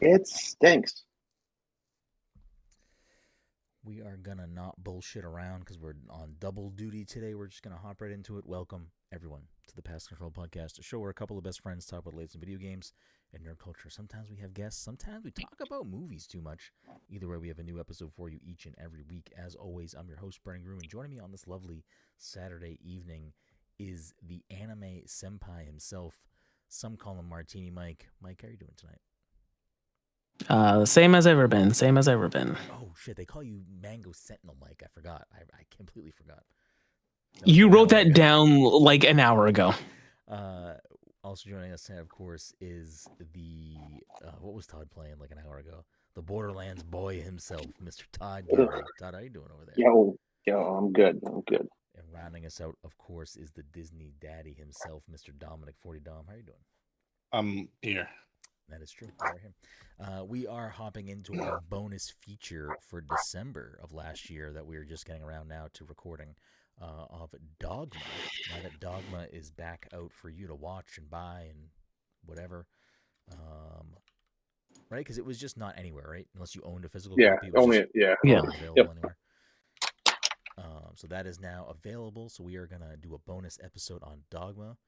It stinks. We are gonna not bullshit around because we're on double duty today. We're just gonna hop right into it. Welcome everyone to the Pass Control Podcast, a show where a couple of best friends talk about latest in video games and nerd culture. Sometimes we have guests. Sometimes we talk about movies too much. Either way, we have a new episode for you each and every week. As always, I'm your host Brenden, and joining me on this lovely Saturday evening is the anime senpai himself. Some call him Martini Mike. Mike, how are you doing tonight? Same as ever been. Same as ever been. Oh shit, they call you Mango Sentinel Mike. I forgot. I completely forgot. You wrote that down like an hour ago. Also joining us tonight, of course, is the what was Todd playing like an hour ago? The Borderlands boy himself, Mr. Todd. Todd, how you doing over there? Yo, I'm good. I'm good. And rounding us out, of course, is the Disney daddy himself, Mr. Dominic 40 Dom. How are you doing? I'm here. That is true. Right here. We are hopping into our bonus feature for December of last year that we are just getting around now to recording of Dogma. Now that Dogma is back out for you to watch and buy and whatever. Right? Because it was just not anywhere, right? Unless you owned a physical copy. It was only just yeah. available anywhere. So that is now available. So we are going to do a bonus episode on Dogma.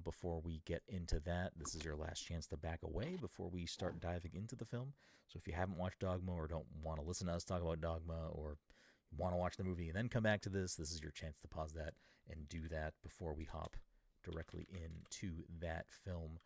Before we get into that, this is your last chance to back away before we start diving into the film. So if you haven't watched Dogma or don't want to listen to us talk about Dogma or want to watch the movie and then come back to this is your chance to pause that and do that before we hop directly into that film.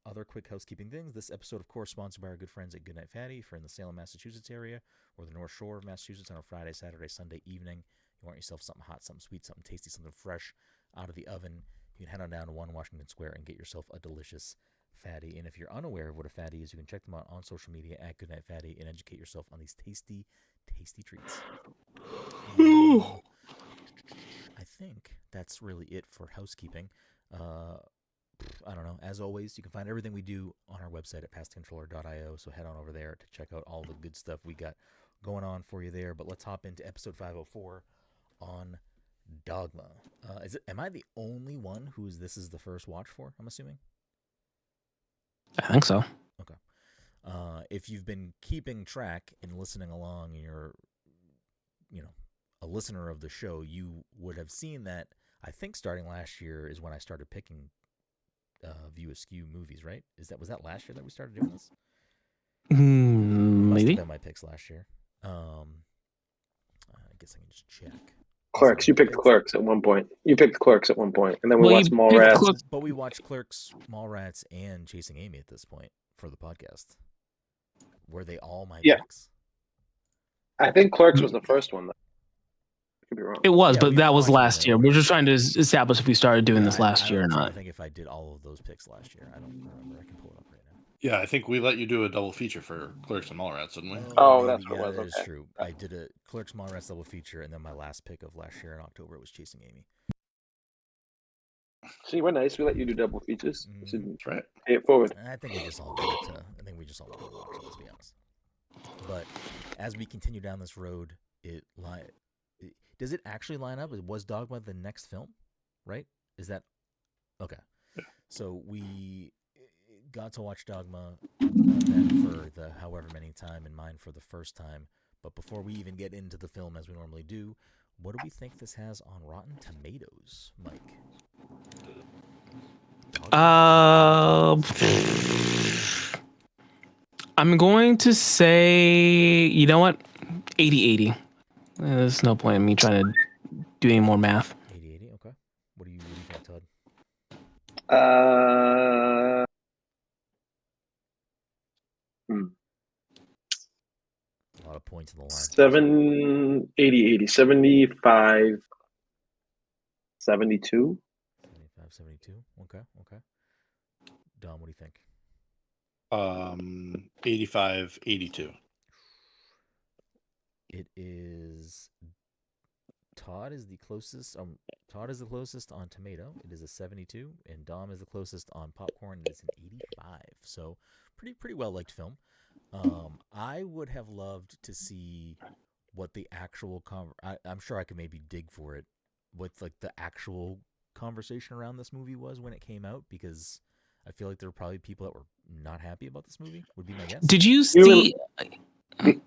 Other quick housekeeping things. This episode, of course, sponsored by our good friends at Goodnight Fatty. If you're in the Salem, Massachusetts area or the North Shore of Massachusetts on a Friday, Saturday, Sunday evening, you want yourself something hot, something sweet, something tasty, something fresh out of the oven, you can head on down to 1 Washington Square and get yourself a delicious fatty. And if you're unaware of what a fatty is, you can check them out on social media at Goodnight Fatty and educate yourself on these tasty, tasty treats. I think that's really it for housekeeping. I don't know. As always, you can find everything we do on our website at passthecontroller.io. So head on over there to check out all the good stuff we got going on for you there. But let's hop into episode 504 on Dogma. Am I the only one this is the first watch for? I'm assuming. I think so. Okay. If you've been keeping track and listening along, and you're, a listener of the show, you would have seen that. I think starting last year is when I started picking View Askew movies. Right? Was that last year that we started doing this? Must Maybe. have been my picks last year. I guess I can just check. Clerks. You picked Clerks at one point. And then we watched Mallrats. But we watched Clerks, Mallrats, and Chasing Amy at this point for the podcast. Were they all my picks? I think Clerks was the first one, though. I could be wrong. It was, but that was last year. We're just trying to establish if we started doing this last year or not. I think if I did all of those picks last year. I don't remember. I can pull it up right now. Yeah, I think we let you do a double feature for Clerks and Mallrats, didn't we? That's what it was. That is true. I did a Clerks, Mallrats double feature, and then my last pick of last year in October was Chasing Amy. See, we're nice. We let you do double features. That's right. Pay it forward. I think we just all did it. Let's be honest. But as we continue down this road, does it actually line up? Was Dogma the next film? Right? Is that okay? Yeah. So we got to watch Dogma then for the however many time, and mine for the first time. But before we even get into the film as we normally do, what do we think this has on Rotten Tomatoes, Mike? I'm going to say, you know what? 80-80. There's no point in me trying to do any more math. 80-80, okay. What do you think, Todd? A lot of points in the line. 80, 75, 72. 75, 72. Okay. Dom, what do you think? 85, 82. It is. Todd is the closest. Todd is the closest on tomato. It is a 72, and Dom is the closest on popcorn. It is an 85. So pretty well liked film. I would have loved to see what the actual I'm sure I could maybe dig for it. What like the actual conversation around this movie was when it came out, because I feel like there were probably people that were not happy about this movie. Would be my guess. Did you see?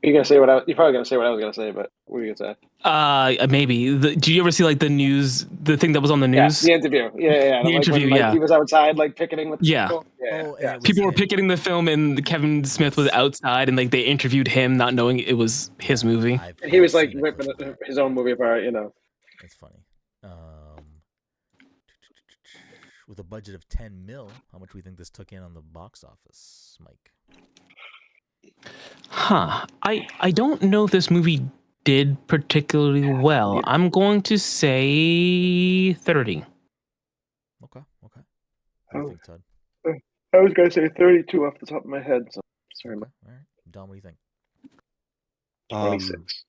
You're gonna say what you're probably gonna say what I was gonna say, but what are you gonna say? Maybe. Did you ever see like the news? The thing that was on the Yeah, news. the interview. Yeah. The Like interview, when like yeah. he was outside, like picketing with Yeah. people. Oh, and Yeah. it was People were him. picketing the film, and Kevin Smith was Yes. outside, and like they interviewed him, not knowing it was his movie. And he was I've like seen a ripping clip of that. his own movie apart, you know. That's funny. With a budget of 10 mil, how much do we think this took in on the box office, Mike? Huh. I don't know if this movie did particularly well. I'm going to say 30. Okay. What do you think, Todd? I was gonna say 32 off the top of my head. So sorry, Okay. All right. Dom, what do you think? 26.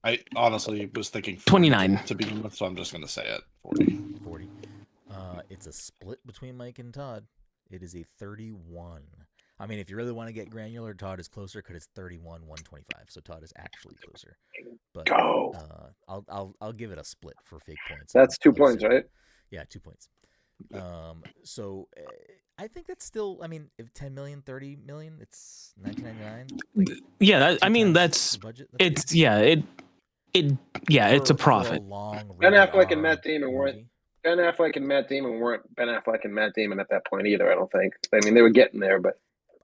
I honestly was thinking 29 to begin with, so I'm just gonna say it. 40. 40. It's a split between Mike and Todd. It is a 31. I mean, if you really want to get granular, Todd is closer because it's 31, 125. So Todd is actually closer. But Go. I'll give it a split for fake points. That's 2 I'll points, say, right? Yeah, 2 points. So I think that's still. I mean, if 10 million, 30 million, it's 1999. Like, yeah, I mean times that's the budget. That's it's yeah it it's a profit. For a long Ben rated Affleck and R Matt Damon weren't. movie. Ben Affleck and Matt Damon weren't Ben Affleck and Matt Damon at that point either. I don't think. I mean, they were getting there, but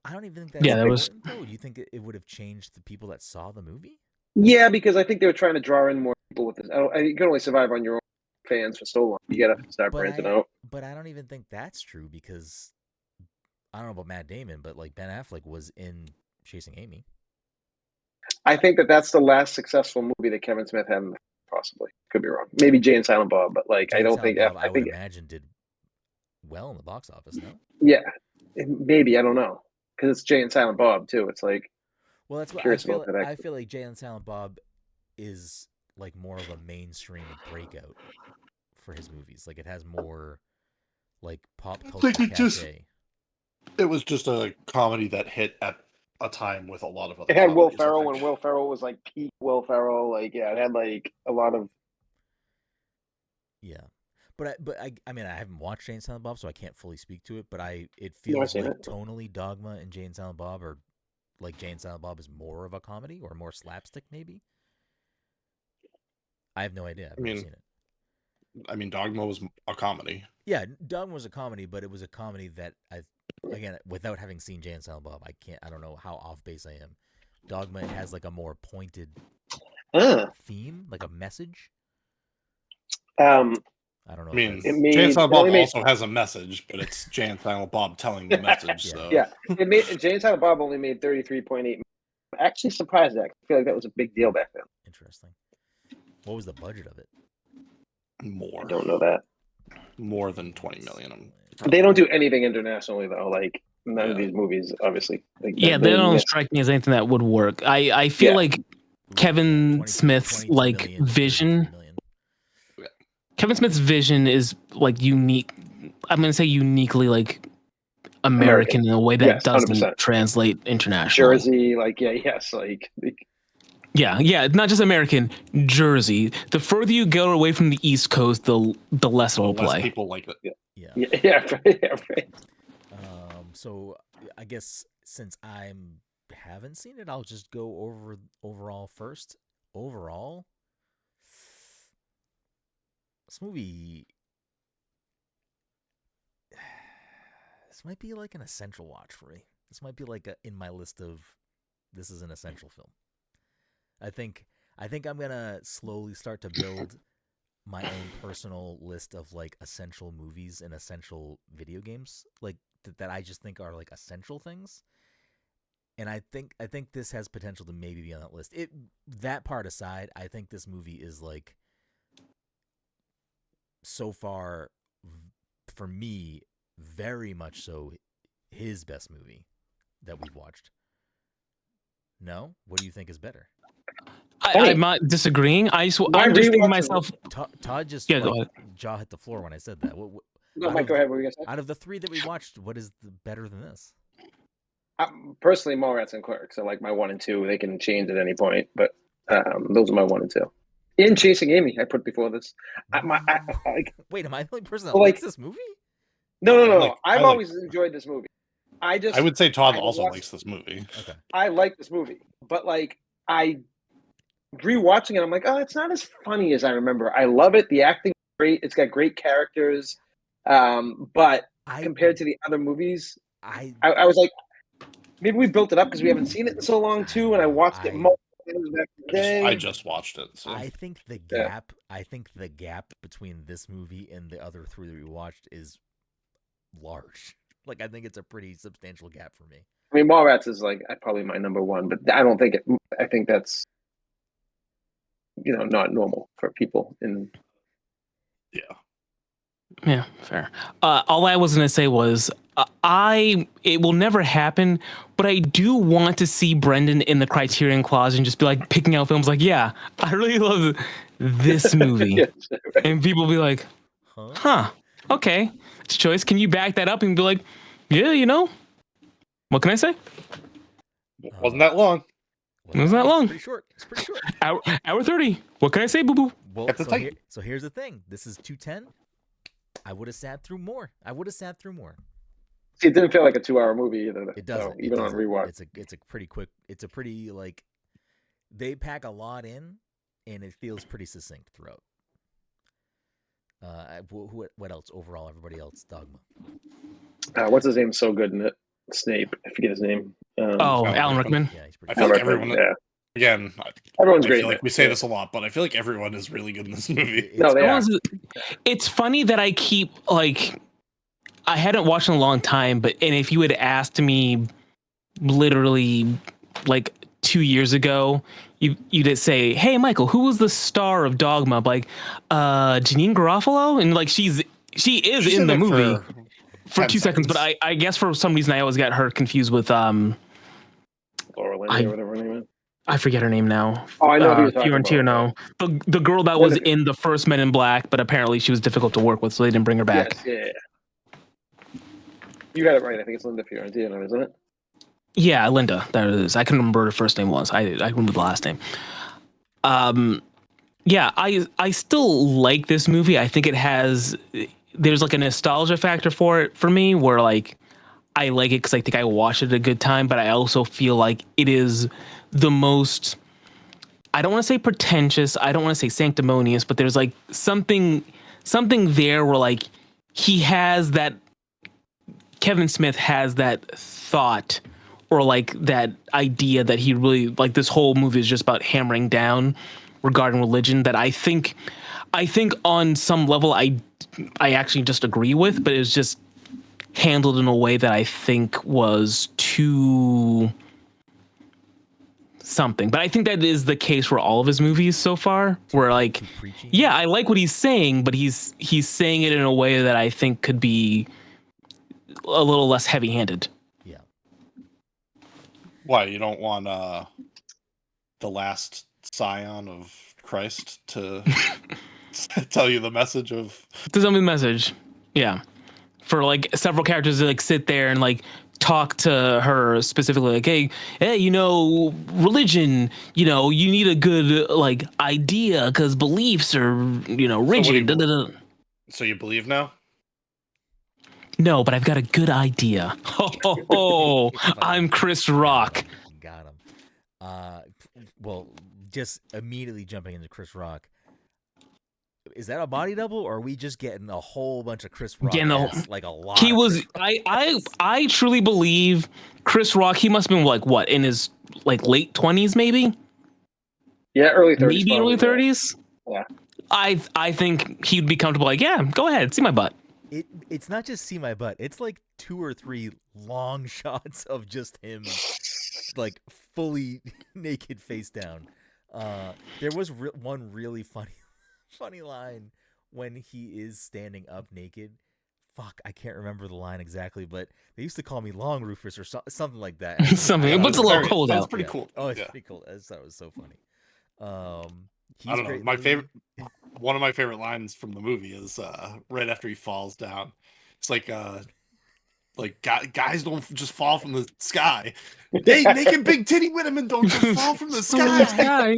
I don't even think that's Yeah, that was- important, though. Do you think it would have changed the people that saw the movie? yeah, because I think they were trying to draw in more people with this. You can only survive on your own fans for so long. You gotta start branching out. But I don't even think that's true because I don't know about Matt Damon, but like Ben Affleck was in Chasing Amy. I think that's the last successful movie that Kevin Smith had. Possibly, could be wrong. Maybe Jay and Silent Bob, but like Jay I and don't Silent think. Bob, I I would think. imagine did well in the box office. No. Yeah, maybe I don't know because it's Jay and Silent Bob too. It's like Well, that's what I curious feel. about that. I feel like Jay and Silent Bob is like more of a mainstream breakout for his movies. Like it has more like pop culture cachet. It was just a comedy that hit at a time with a lot of other. It had Will comedies, I Ferrell think. when Will Ferrell was like peak Will Ferrell. Like yeah, it had like a lot of. Yeah, but I mean I haven't watched Jay and Silent Bob, so I can't fully speak to it. But it feels seen like it. tonally Dogma and Jay and Silent Bob are like Jay and Silent Bob is more of a comedy or more slapstick maybe. I have no idea. I've never seen it. I mean, Dogma was a comedy. Yeah, Dogma was a comedy, but it was a comedy that again, without having seen Jay and Silent Bob, I don't know how off base I am. Dogma has like a more pointed theme, like a message. I don't know. I mean, It Jay and Silent Bob made- also has a message, but it's Jay and Silent Bob telling the message. So Yeah, it made Jay and Silent Bob only made 33.8. Actually, surprised that. I feel like that was a big deal back then. Interesting. What was the budget of it? more. I don't know that. More than 20 million. They don't do anything internationally though. Like none of Yeah. these movies, obviously. Like, Yeah, they don't strike me as anything that would work. I feel Yeah. like Kevin 20 Smith's 22 like million, vision. 33 million. Kevin Smith's vision is like unique. I'm gonna say uniquely like American in a way that Yes, doesn't 100%. translate internationally. Jersey, like yes, like Yeah, not just American, Jersey. The further you go away from the East Coast, the less it'll Less play. people like it. Yeah. right. So I guess since I haven't seen it, I'll just go over overall first. Overall, this movie, this might be like an essential watch for me. This might be like in my list of this is an essential film. I think I'm gonna slowly start to build my own personal list of like essential movies and essential video games, like that I just think are like essential things. And I think this has potential to maybe be on that list. That part aside, I think this movie is like so far for me very much so his best movie that we've watched. No? What do you think is better? I'm not disagreeing. I'm just thinking to myself. Todd just Yeah, go ahead. jaw hit the floor when I said that. No, Mike, go ahead. What were you gonna say? Out of the three that we watched, what is better than this? Personally, Mallrats and Clerks are like my 1 and 2. They can change at any point, but those are my 1 and 2. In Chasing Amy, I put before this. Wait, am I the only person that Well, likes like- this movie? No. I I've like always enjoyed this movie. I would say Todd I also watched- likes this movie. Okay. I like this movie, but like I rewatching it, I'm like, oh, it's not as funny as I remember. I love it. The acting's great. It's got great characters. But compared to the other movies, I was like, maybe we built it up because we haven't seen it in so long too, and I watched it multiple times back in the day. I just watched it. So. I think the gap between this movie and the other three that we watched is large. Like, I think it's a pretty substantial gap for me. I mean, Mallrats is like probably my number one, but I don't think it. I think that's not normal for people in. Yeah, fair. All I was gonna say was, it will never happen, but I do want to see Brenden in the Criterion Closet and just be like picking out films like, yeah, I really love this movie, Yes, right. and people be like, huh, okay, it's a choice. Can you back that up and be like, yeah, what can I say? Wasn't that long? It wasn't that long. It's pretty short. Hour 30. What can I say, boo boo? Well, Kept it tight. so here's the thing. This is 2:10. I would have sat through more. See, it didn't feel like a 2-hour movie either. It doesn't. So, even on rewatch. It's a pretty quick. It's a pretty like. They pack a lot in, and it feels pretty succinct throughout. What else? Overall, everybody else, Dogma. What's his name? So good in it. Snape. I forget his name. Alan Rickman. Yeah, he's I pretty. feel like Rickman, everyone. yeah. Again, Everyone's I great. feel like we say this a lot, but I feel like everyone is really good in this movie. No, they are. It's funny that I keep like, I hadn't watched in a long time, and if you had asked me literally like 2 years ago, you'd say, hey Michael, who was the star of Dogma? I'm like, Janine Garofalo, and like she is She's in the it movie for 10 2 seconds, but I guess for some reason I always got her confused with Laura Linney or whatever her name is. I forget her name now. Oh, I know who you're talking about. Fiorentino. The girl that was in the first Men in Black, but apparently she was difficult to work with, so they didn't bring her back. Yes, yeah. You got it right. I think it's Linda Fiorentino, isn't it? Yeah, Linda. That it is. I couldn't remember what her first name was. I remember the last name. Yeah, I still like this movie. I think there's like a nostalgia factor for it for me, where like I like it because I think I watched it at a good time, but I also feel like it is the most, I don't want to say pretentious, I don't want to say sanctimonious, but there's like something there where like Kevin Smith has that thought or like that idea that he really, like, this whole movie is just about hammering down regarding religion, that I think on some level I actually just agree with, but it was just handled in a way that I think was too something. But I think that is the case for all of his movies so far, where like, yeah, I like what he's saying, but he's saying it in a way that I think could be a little less heavy-handed. Yeah. Why, you don't want the last scion of Christ to tell you the message of... To tell me the message, yeah. For like several characters to like sit there and like talk to her specifically, like, hey, religion, you need a good like idea because beliefs are, rigid. So you believe now? No, but I've got a good idea. Oh, I'm Chris Rock. Got him. Well, just immediately jumping into Chris Rock. Is that a body double, or are we just getting a whole bunch of Chris Rock? Like a lot. He was. I truly believe Chris Rock. He must have been like what, in his like late 20s, maybe. Yeah, early 30s. Maybe early 30s. Yeah. I think he'd be comfortable. Like, yeah, go ahead, see my butt. It's not just see my butt. It's like 2 or 3 long shots of just him, like fully naked, face down. There was one really funny line when he is standing up naked. Fuck, I can't remember the line exactly, but they used to call me Long Rufus or something like that. Something. It's a little cold out. That's pretty cool. Oh, it's pretty cool. I just thought it was so funny. I don't know. One of my favorite lines from the movie is right after he falls down. It's like guys don't just fall from the sky. They naked big titty women don't just fall from the sky.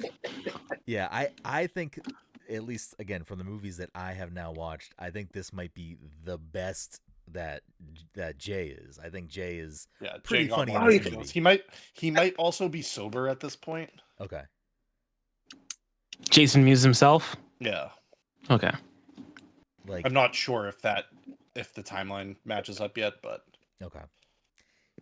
Yeah, I think, at least again from the movies that I have now watched, I think this might be the best that Jay is. I think Jay is Yeah, pretty Jay got funny more in this influence. movie. He might also be sober at this point. Okay. Jason Mewes himself. Yeah. Okay. Like I'm not sure if the timeline matches up yet, but okay.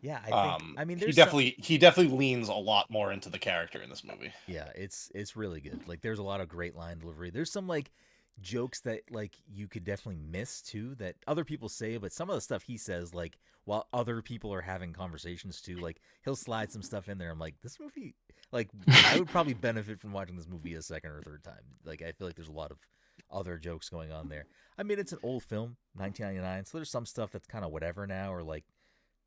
Yeah, I think. I mean, there's he definitely leans a lot more into the character in this movie. Yeah, it's really good. Like, there's a lot of great line delivery. There's some like jokes that like you could definitely miss too that other people say, but some of the stuff he says, like while other people are having conversations too, like he'll slide some stuff in there. I'm like, this movie, like I would probably benefit from watching this movie a second or third time. Like, I feel like there's a lot of other jokes going on there. I mean, it's an old film, 1999, so there's some stuff that's kind of whatever now, or like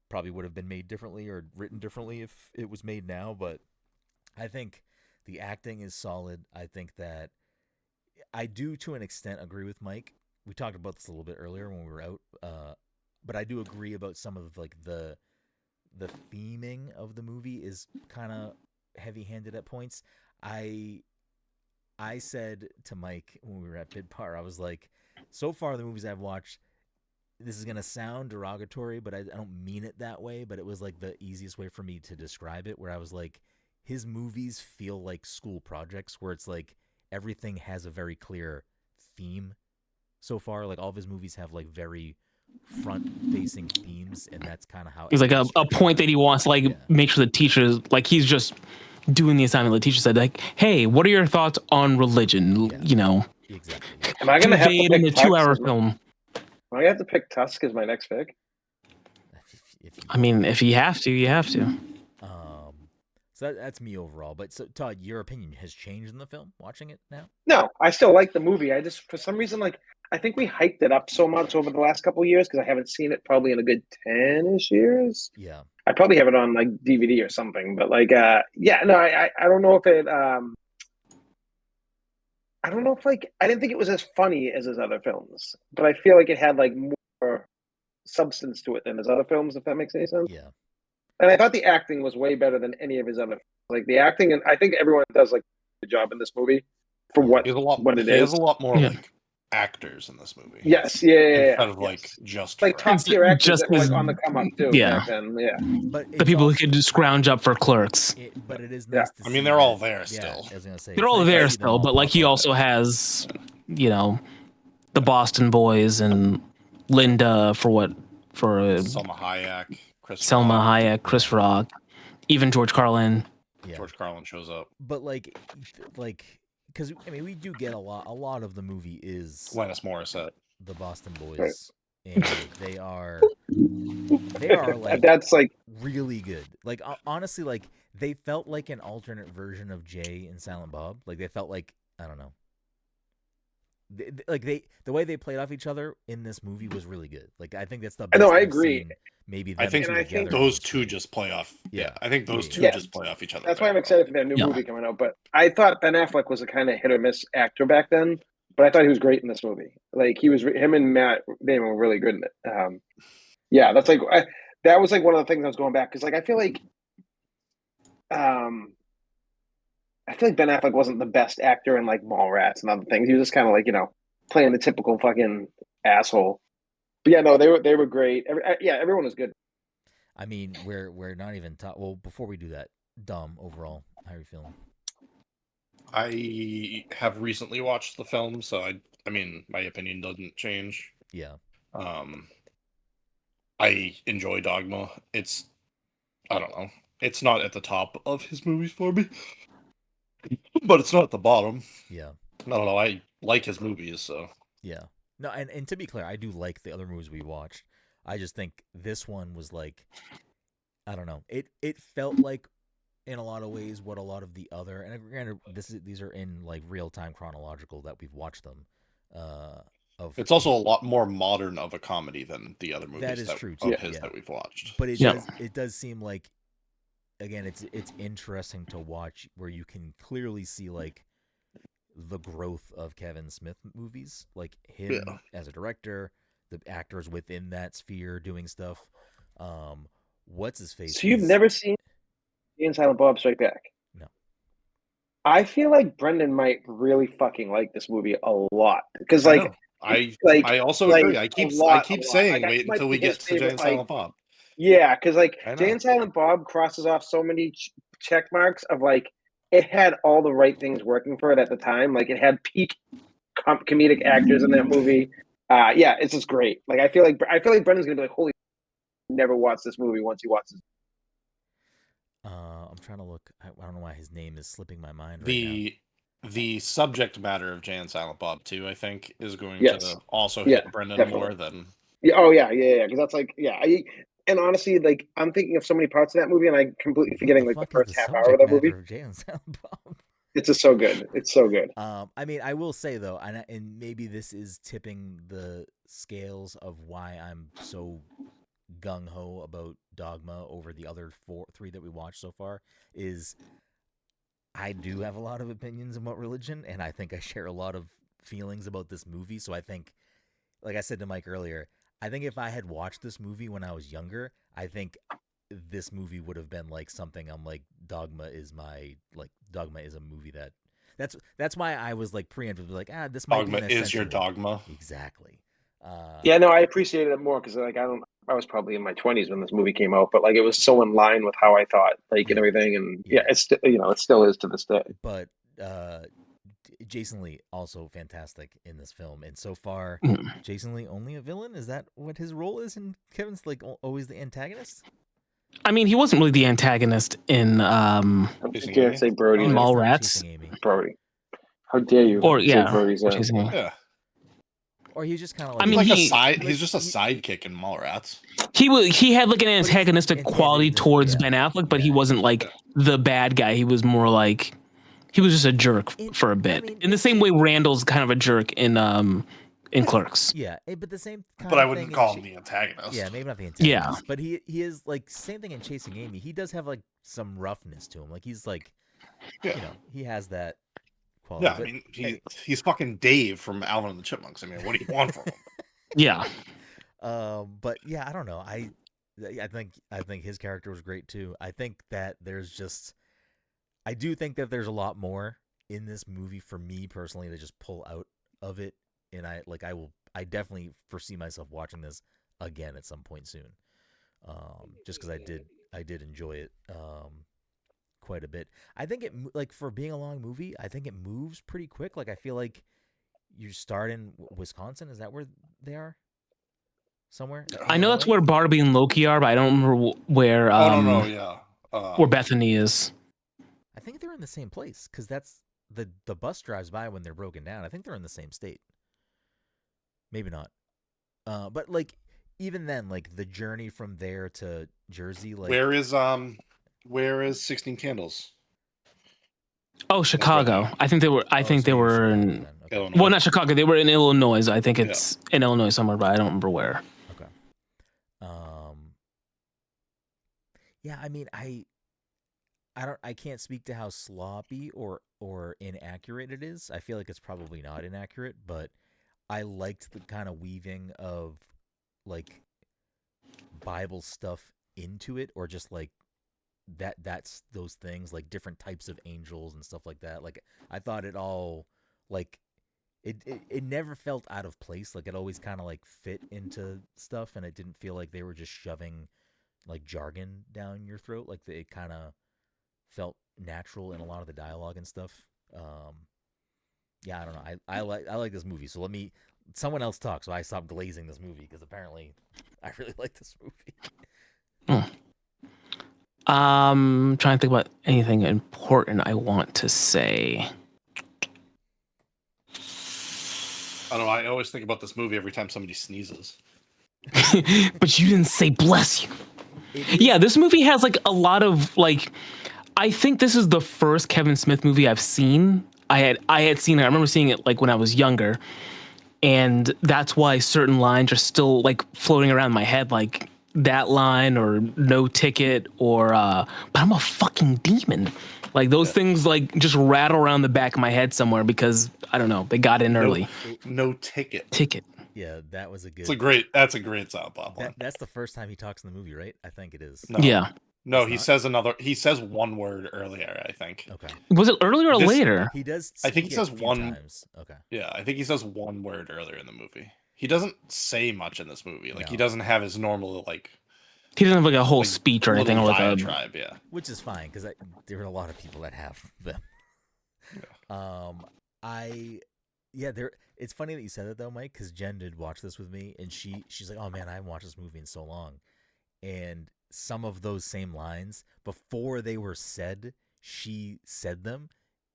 probably would have been made differently or written differently if it was made now. But I think the acting is solid. I think that I do, to an extent, agree with Mike. We talked about this a little bit earlier when we were out, but I do agree about some of like the theming of the movie is kind of heavy-handed at points. I said to Mike when we were at Bid Par, I was like, so far the movies I've watched, this is gonna sound derogatory, but I don't mean it that way. But it was like the easiest way for me to describe it, where I was like, his movies feel like school projects, where it's like everything has a very clear theme so far. Like all of his movies have like very front-facing themes, and that's kind of how He's like a point that he wants to like make sure the teachers, like he's just doing the assignment. The teacher said like, "Hey, what are your thoughts on religion?" Yeah. You know, exactly. Am I gonna have to conveyed pick in a Tusk 2-hour as my- film. Am I gonna have to pick Tusk as my next pick? I mean, if you have to, you have to. So that's me overall. But so Todd, your opinion has changed in the film watching it now? No, I still like the movie. I just, for some reason, like I think we hyped it up so much over the last couple of years because I haven't seen it probably in a good 10-ish years. Yeah. I probably have it on like DVD or something. But like, yeah, no, I don't know if it. I don't know if like I didn't think it was as funny as his other films, but I feel like it had like more substance to it than his other films. If that makes any sense. Yeah. And I thought the acting was way better than any of his other. Like the acting, and I think everyone does like a good job in this movie for what He has a lot more like actors in this movie. Yes, yeah. Instead of like just like top tier actors Just that were like on the come up too. yeah. Back then, yeah. But The people who could scrounge up for Clerks. But it is nice to see. I mean, they're all that- there yeah, still. I was gonna say They're it's all nice to there see them still, all but like pop he up. also has, you know, the Boston Boys and Linda for Selma Hayek, Selma Hayek, Chris Rock, even George Carlin. Yeah. George Carlin shows up. But like, because I mean, we do get a lot of the movie is Alanis Morissette. the Boston Boys, and they are like That's like really good. Like honestly, like they felt like an alternate version of Jay and Silent Bob. Like they felt like, I don't know. The way they played off each other in this movie was really good. Like I think that's the best. I I've agree. seen maybe I think together. those two just play off. Yeah, I think those two just play off each other. That's why I'm excited for their new movie coming out. But I thought Ben Affleck was a kind of hit or miss actor back then. But I thought he was great in this movie. Like him and Matt Damon were really good in it. Yeah, that's like that was like one of the things I was going back because like I feel like Ben Affleck wasn't the best actor in like Mallrats and other things. He was just kind of like, you know, playing the typical fucking asshole. But yeah, no, they were great. Everyone was good. I mean, we're not even well, before we do that, Dom, overall, how are you feeling? I have recently watched the film, so I mean, my opinion doesn't change. Yeah. I enjoy Dogma. I don't know. It's not at the top of his movies for me, but it's not at the bottom. Yeah. I don't know. I like his movies, so. Yeah. No, and to be clear, I do like the other movies we watched. I just think this one was like, I don't know. It felt like in a lot of ways what a lot of the other, and granted, these are in like real time chronological that we've watched them. It's also a lot more modern of a comedy than the other movies that is true of his that we've watched. But it does seem like, again, it's interesting to watch where you can clearly see like the growth of Kevin Smith movies, like him as a director, the actors within that sphere doing stuff. What's his face? So you've never seen Jay and Silent Bob Strike Back? No. I feel like Brenden might really fucking like this movie a lot because like I also agree. I keep saying Like, wait might until be we get his to Jay favorite, and Silent Bob. Yeah, because like I know. Jay and Silent Bob crosses off so many check marks of like it had all the right things working for it at the time. Like it had peak comedic actors in that movie. Yeah, it's just great. Like I feel like Brendan's gonna be like, holy, never watched this movie once he watches. I'm trying to look. I don't know why his name is slipping my mind right now. The subject matter of Jay and Silent Bob 2, I think, is going Yes. to also Yeah, hit Brenden definitely. more than. Yeah. Oh yeah. Because that's like and honestly, like I'm thinking of so many parts of that movie, and I'm completely forgetting like the first half hour of that movie. Of Jay and Silent Bob? It's just so good. It's so good. I mean, I will say though, and maybe this is tipping the scales of why I'm so gung ho about Dogma over the other three that we watched so far, is I do have a lot of opinions about religion, and I think I share a lot of feelings about this movie. So I think, like I said to Mike earlier, I think if I had watched this movie when I was younger, I think this movie would have been like something I'm like, Dogma is a movie that's why I was like preemptively like, this might Dogma be an is your essential dogma. Exactly. Yeah, no, I appreciated it more because like I was probably in my 20s when this movie came out, but like it was so in line with how I thought, like and everything, and it's still it still is to this day. But Jason Lee also fantastic in this film, and so far, Jason Lee only a villain. Is that what his role is? And Kevin's like always the antagonist. I mean, he wasn't really the antagonist in How dare say Brody? In Mallrats. Brody. How dare you? Or say Brody's yeah. Or he's just kind of like, I mean, he's just a sidekick in Mallrats. He had like an antagonistic quality towards Ben Affleck, but he wasn't like the bad guy. He was more like he was just a jerk for a bit. In the same way Randall's kind of a jerk in Clerks. Yeah, but the same kind but I wouldn't call him the antagonist. Yeah, maybe not the antagonist. Yeah. But he is like same thing in Chasing Amy. He does have like some roughness to him. Like he's like he has that quality. Yeah, I mean he's fucking Dave from Alvin and the Chipmunks. I mean, what do you want from him? Yeah. But yeah, I don't know. I think his character was great too. I think that I do think that there's a lot more in this movie for me personally to just pull out of it, and I definitely foresee myself watching this again at some point soon. Just because I did enjoy it quite a bit. I think it, like, for being a long movie, I think it moves pretty quick. Like, I feel like you start in Wisconsin. Is that where they are? Somewhere? I know that's where Barbie and Loki are, but I don't remember where. Where Bethany is. I think they're in the same place because that's the bus drives by when they're broken down. I think they're in the same state. Maybe not. But like even then, like the journey from there to Jersey, like where is 16 Candles? Oh, Chicago. I think they were in Illinois. Well, not Chicago. They were in Illinois. I think it's in Illinois somewhere, but I don't remember where. Okay. Yeah, I mean, I can't speak to how sloppy or inaccurate it is. I feel like it's probably not inaccurate, but I liked the kind of weaving of like Bible stuff into it, or just like that's those things, like different types of angels and stuff like that. Like I thought it all like it never felt out of place. Like it always kind of like fit into stuff, and it didn't feel like they were just shoving like jargon down your throat. Like it kind of felt natural in a lot of the dialogue and stuff. Yeah, I don't know. I like this movie. So someone else talk so I stop glazing this movie, because apparently I really like this movie. Trying to think about anything important I want to say. I don't know. I always think about this movie every time somebody sneezes. But you didn't say bless you. Yeah, this movie has like a lot of like. I think this is the first Kevin Smith movie I've seen. I had seen it. I remember seeing it like when I was younger, and that's why certain lines are still like floating around in my head, like that line or no ticket or but I'm a fucking demon. Like those things like just rattle around the back of my head somewhere because I don't know, they got in early. No ticket. Ticket. Yeah, that was a good. That's a great South Bob line. That's the first time he talks in the movie, right? I think it is. No. Yeah. No, It's he not? says another. He says one word earlier, I think. Okay. Was it earlier or This- later? He does. I think he speak it says a few one. times. Okay. Yeah, I think he says one word earlier in the movie. He doesn't say much in this movie. Like, he No. doesn't have his normal, like, He doesn't have like a whole like, speech or anything, little or like a diatribe, yeah. Which is fine because there are a lot of people that have them. There. It's funny that you said that though, Mike, because Jen did watch this with me, and she's like, "Oh man, I haven't watched this movie in so long," and some of those same lines before they were said, she said them,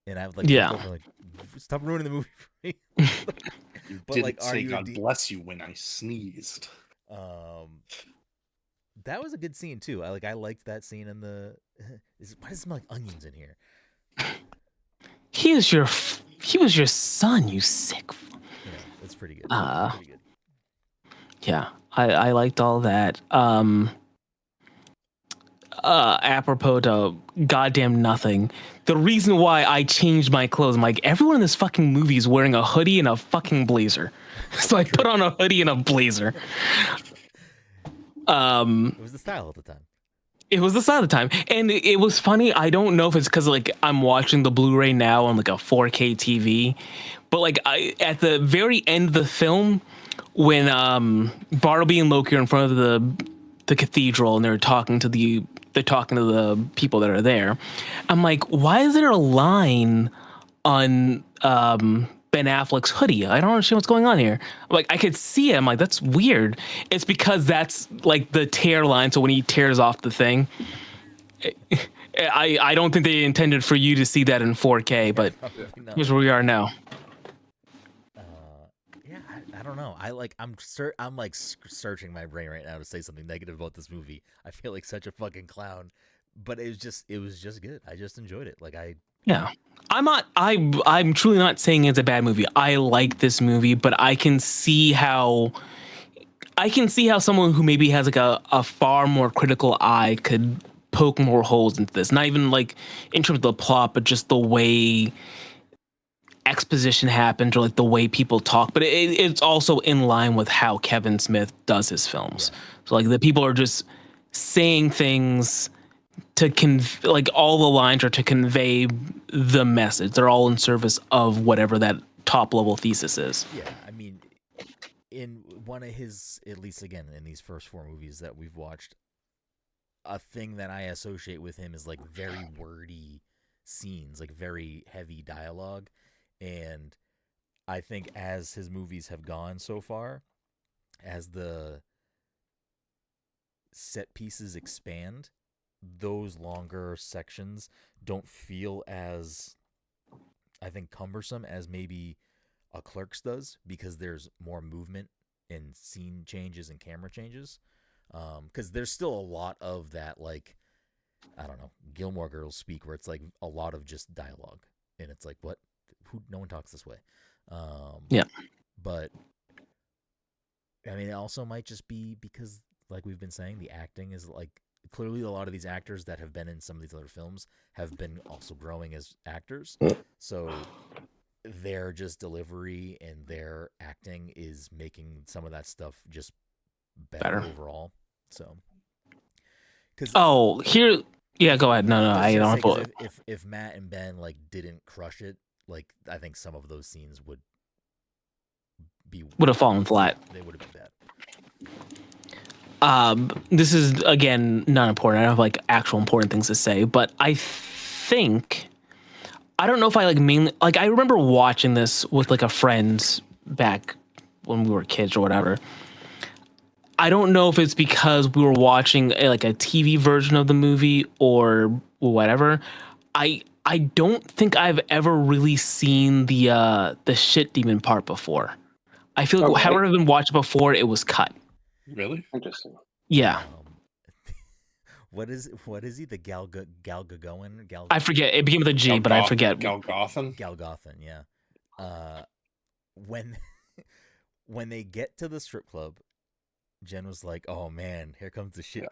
and I would like, Yeah. look over, like, stop ruining the movie for me. You But, didn't like, are say you a God bless you when I sneezed. That was a good scene too. I liked that scene in the. Why does it smell like onions in here? he was your son, you sick. Yeah, that's pretty good. Uh, Pretty good. Yeah, I liked all that. Apropos to goddamn nothing. The reason why I changed my clothes, I'm like, everyone in this fucking movie is wearing a hoodie and a fucking blazer. So I put on a hoodie and a blazer. It was the style at the time. It was the style of the time. And it was funny. I don't know if it's because like I'm watching the Blu-ray now on like a 4K TV. But like at the very end of the film, when Bartleby and Loki are in front of the cathedral and they're talking to the people that are there, I'm like, why is there a line on Ben Affleck's hoodie? I don't understand what's going on here. Like, I could see it. I'm like, that's weird. It's because that's like the tear line. So when he tears off the thing, I don't think they intended for you to see that in 4K, but here's where we are now. I don't know. I'm searching my brain right now to say something negative about this movie. I feel like such a fucking clown, but it was just good. I just enjoyed it. Yeah. I'm truly not saying it's a bad movie. I like this movie, but I can see how someone who maybe has like a far more critical eye could poke more holes into this. Not even like in terms of the plot, but just the way exposition happens or like the way people talk. But it's also in line with how Kevin Smith does his films. Yeah. So like the people are just saying things to like all the lines are to convey the message. They're all in service of whatever that top level thesis is. Yeah, I mean, in one of his, at least again in these first 4 movies that we've watched, a thing that I associate with him is like very wordy scenes, like very heavy dialogue. And I think as his movies have gone so far, as the set pieces expand, those longer sections don't feel as, I think, cumbersome as maybe a Clerks does, because there's more movement and scene changes and camera changes. Because there's still a lot of that, like, I don't know, Gilmore Girls speak, where it's like a lot of just dialogue, and it's like, what? No one talks this way. Yeah. But I mean, it also might just be because, like we've been saying, the acting is like, clearly a lot of these actors that have been in some of these other films have been also growing as actors. So their just delivery and their acting is making some of that stuff just better. Overall. So, yeah, go ahead. No, I don't know. If Matt and Ben like didn't crush it, like I think some of those scenes would have fallen flat. They would have been bad. This is again not important. I don't have like actual important things to say, but I think I don't know if I like mainly like I remember watching this with like a friend back when we were kids or whatever. I don't know if it's because we were watching like a TV version of the movie or whatever. I don't think I've ever really seen the shit demon part before. I feel like however I've been watching before, it was cut. Really? Interesting. Yeah. What is he? The Galgagoan? I forget. It began with a G, but I forget. Galgothan? Galgothan, yeah. When they get to the strip club, Jen was like, "Oh man, here comes the shit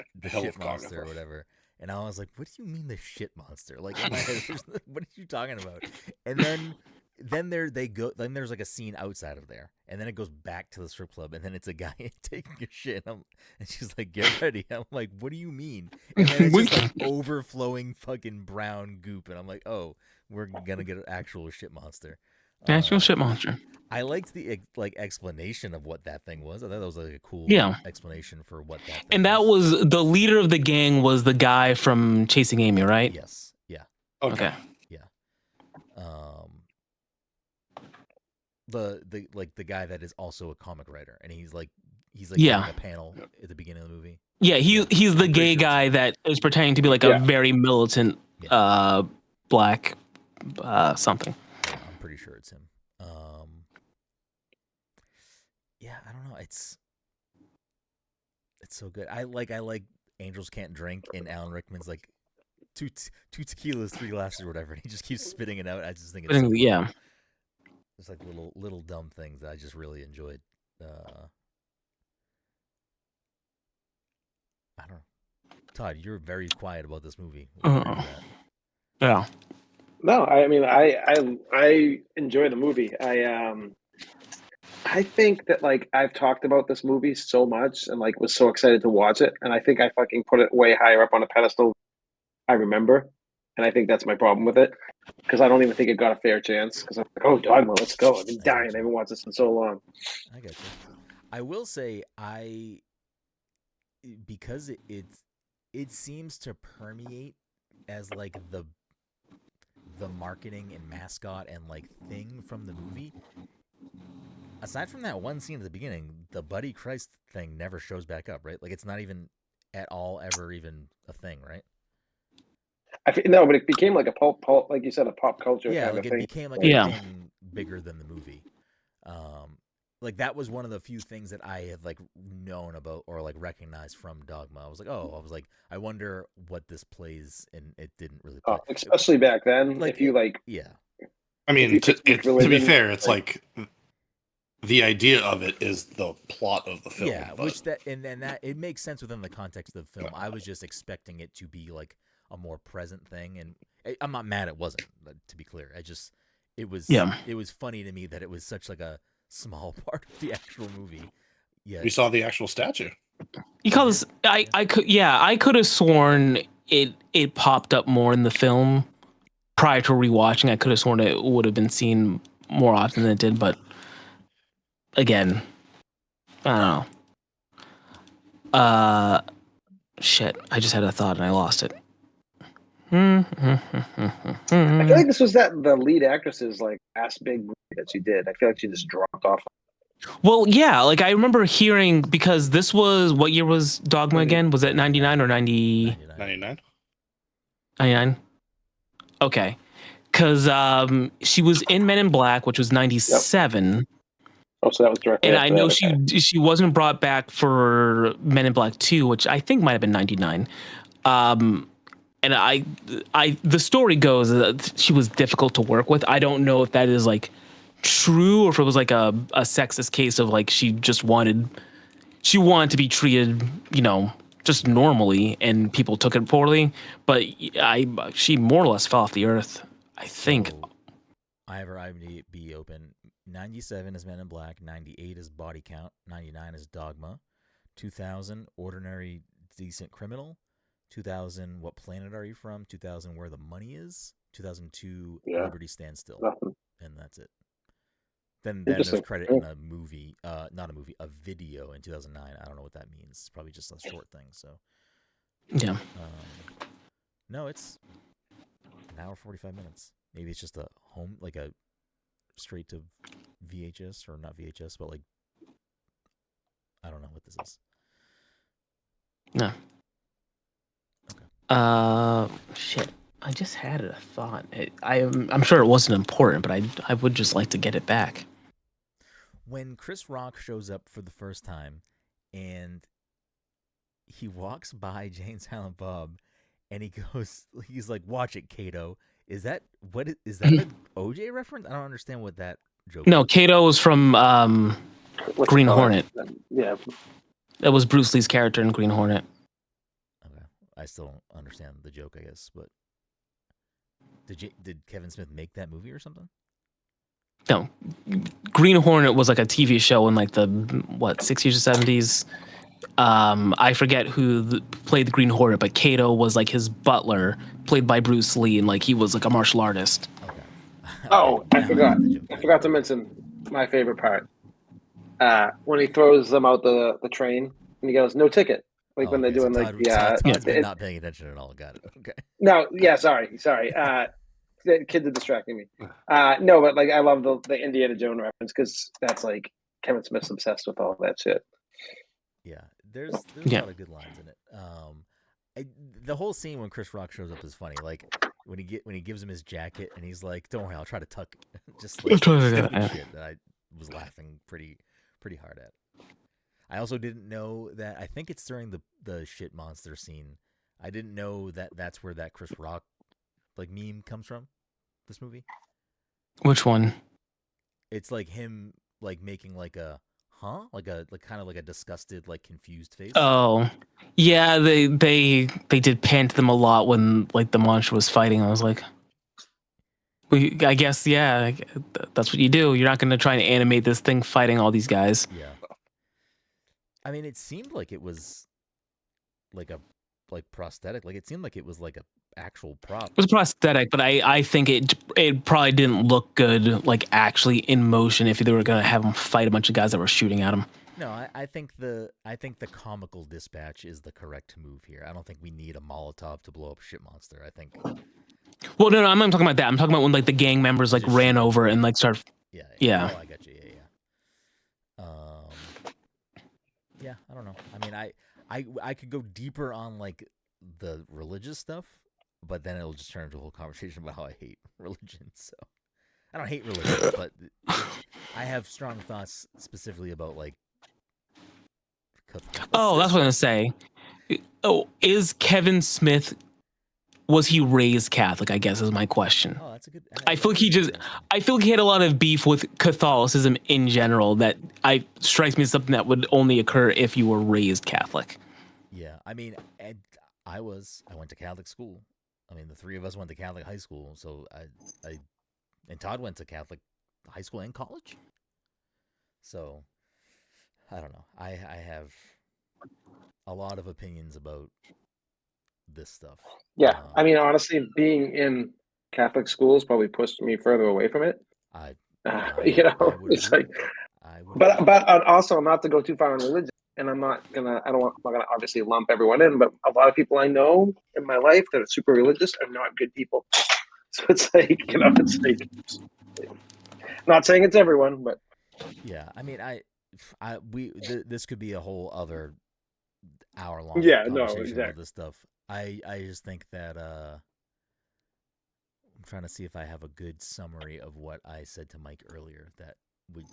monster or whatever." And I was like, "What do you mean the shit monster?" Like, in my head, what are you talking about? And then then there's like a scene outside of there, and then it goes back to the strip club, and then it's a guy taking a shit, and she's like, "Get ready." I'm like, "What do you mean?" And then it's just like overflowing fucking brown goop, and I'm like, "Oh, we're gonna get an actual shit monster." Actual shit monster. I liked the like explanation of what that thing was. I thought that was like a cool explanation for what that thing and that was the leader of the gang was the guy from Chasing Amy, right? Yes. Yeah. Okay. Yeah. The the guy that is also a comic writer, and he's like giving a panel at the beginning of the movie. Yeah, he's the gay guy that is pretending to be like a very militant black something. Yeah, I'm pretty sure it's him. Yeah, I don't know. It's so good. I like Angels Can't Drink, and Alan Rickman's like two tequilas, 3 glasses, or whatever. And he just keeps spitting it out. I just think it's so funny. Yeah. It's like little dumb things that I just really enjoyed. I don't know. Todd, you're very quiet about this movie. Yeah. No, I mean I enjoy the movie. I think that like I've talked about this movie so much and like was so excited to watch it, and I think I fucking put it way higher up on a pedestal I remember, and I think that's my problem with it because I don't even think it got a fair chance because I'm like, oh, Dogma, let's go. I've been dying. I haven't watched this in so long. I got you. I will say because it seems to permeate as like the marketing and mascot and like thing from the movie. Aside from that one scene at the beginning, the Buddy Christ thing never shows back up, right? Like it's not even at all ever even a thing, right? No, but it became like a pulp, like you said, a pop culture. Yeah, kind like of it thing. became like a thing bigger than the movie. Like that was one of the few things that I had like known about or like recognized from Dogma. I was like, I wonder what this plays, and it didn't really play. Especially back then, like, if you like, I mean, to be fair, it's like the idea of it is the plot of the film. Yeah, which that it makes sense within the context of the film. I was just expecting it to be like a more present thing, and I'm not mad it wasn't. To be clear, it was funny to me that it was such like a small part of the actual movie. Yeah, we saw the actual statue. Because I could have sworn it popped up more in the film prior to rewatching. I could have sworn it would have been seen more often than it did, but again, I don't know. Shit, I just had a thought and I lost it. I feel like this was the lead actress's like last big movie that she did. I feel like she just dropped off. Well, yeah, like I remember hearing, because this was, what year was Dogma again? Was it 99 or 90? 99. 99? Okay. Because she was in Men in Black, which was 97. Yep. Oh, so that was directly. And I know she wasn't brought back for Men in Black 2, which I think might have been 99. And the story goes that she was difficult to work with. I don't know if that is like true or if it was like a sexist case of like she wanted to be treated, just normally, and people took it poorly. But she more or less fell off the earth, I think. So, I have her IMDb open. 97 is Men in Black, 98 is Body Count, 99 is Dogma, 2000 Ordinary Decent Criminal, 2000 What Planet Are You From, 2000 Where the Money Is, 2002 Liberty Stands Still, and that's it. Then there's credit in a movie, not a movie, a video in 2009. I don't know what that means. It's probably just a short thing. So yeah. No, it's an hour 45 minutes. Maybe it's just a home, like a straight to VHS, or not VHS, but like I don't know what this is. No. Okay. Shit. I just had a thought. I'm sure it wasn't important, but I would just like to get it back. When Chris Rock shows up for the first time, and he walks by Jay and Silent Bob, and he's like, "Watch it, Kato." Is that an OJ reference? I don't understand what that joke. No, Kato was from Green Hornet. Yeah, that was Bruce Lee's character in Green Hornet. Okay, I still don't understand the joke, I guess, but did Kevin Smith make that movie or something? No, Green Hornet was like a TV show in like the 60s or 70s. I forget who played the Green Hornet, but Kato was like his butler, played by Bruce Lee, and like he was like a martial artist. Okay. Oh, I Now forgot. get the joke. I forgot to mention my favorite part. When he throws them out the train and he goes, "No ticket." Like when they're Okay, so doing like Todd's been it, not paying attention at all. Got it. Okay. no, yeah, sorry. The kids are distracting me. No, but like I love the Indiana Jones reference because that's like Kevin Smith's obsessed with all that shit. Yeah, there's a lot of good lines in it. The whole scene when Chris Rock shows up is funny. Like when he gives him his jacket and he's like, "Don't worry, I'll try to tuck." Just like stupid shit that I was laughing pretty hard at. I also didn't know that. I think it's during the shit monster scene. I didn't know that that's where that Chris Rock like meme comes from. This movie. Which one? It's like him like making like a like kind of like a disgusted like confused face. Oh, yeah. They did pan to them a lot when like the monster was fighting. I was like, I guess yeah, that's what you do. You're not going to try and animate this thing fighting all these guys. Yeah. I mean, it seemed like it was like a prosthetic. Like it seemed like it was like a actual prop. It was prosthetic, but I think it probably didn't look good like actually in motion if they were going to have him fight a bunch of guys that were shooting at him. No, I think the comical dispatch is the correct move here. I don't think we need a Molotov to blow up Shit Monster. I think. Well, no, I'm not talking about that. I'm talking about when like the gang members like ran over and like started. Yeah. Oh, I got you. Yeah, I don't know. I mean, I could go deeper on like the religious stuff, but then it'll just turn into a whole conversation about how I hate religion. So I don't hate religion, but I have strong thoughts specifically about like Catholicism. Oh, that's what I'm gonna say. Oh, is Kevin Smith? Was he raised Catholic? I guess is my question. Oh, that's a good. I feel like he had a lot of beef with Catholicism in general. That strikes me as something that would only occur if you were raised Catholic. Yeah, I mean, I went to Catholic school. I mean, the three of us went to Catholic high school, so and Todd went to Catholic high school and college. So I don't know. I have a lot of opinions about this stuff. Yeah, I mean, honestly, being in Catholic schools probably pushed me further away from it. It's like, but also not to go too far on religion, and I'm not gonna obviously lump everyone in, but a lot of people I know in my life that are super religious are not good people. So it's like, it's like, not saying it's everyone, but yeah, I mean, this could be a whole other hour-long conversation about this stuff. I just think that I'm trying to see if I have a good summary of what I said to Mike earlier that would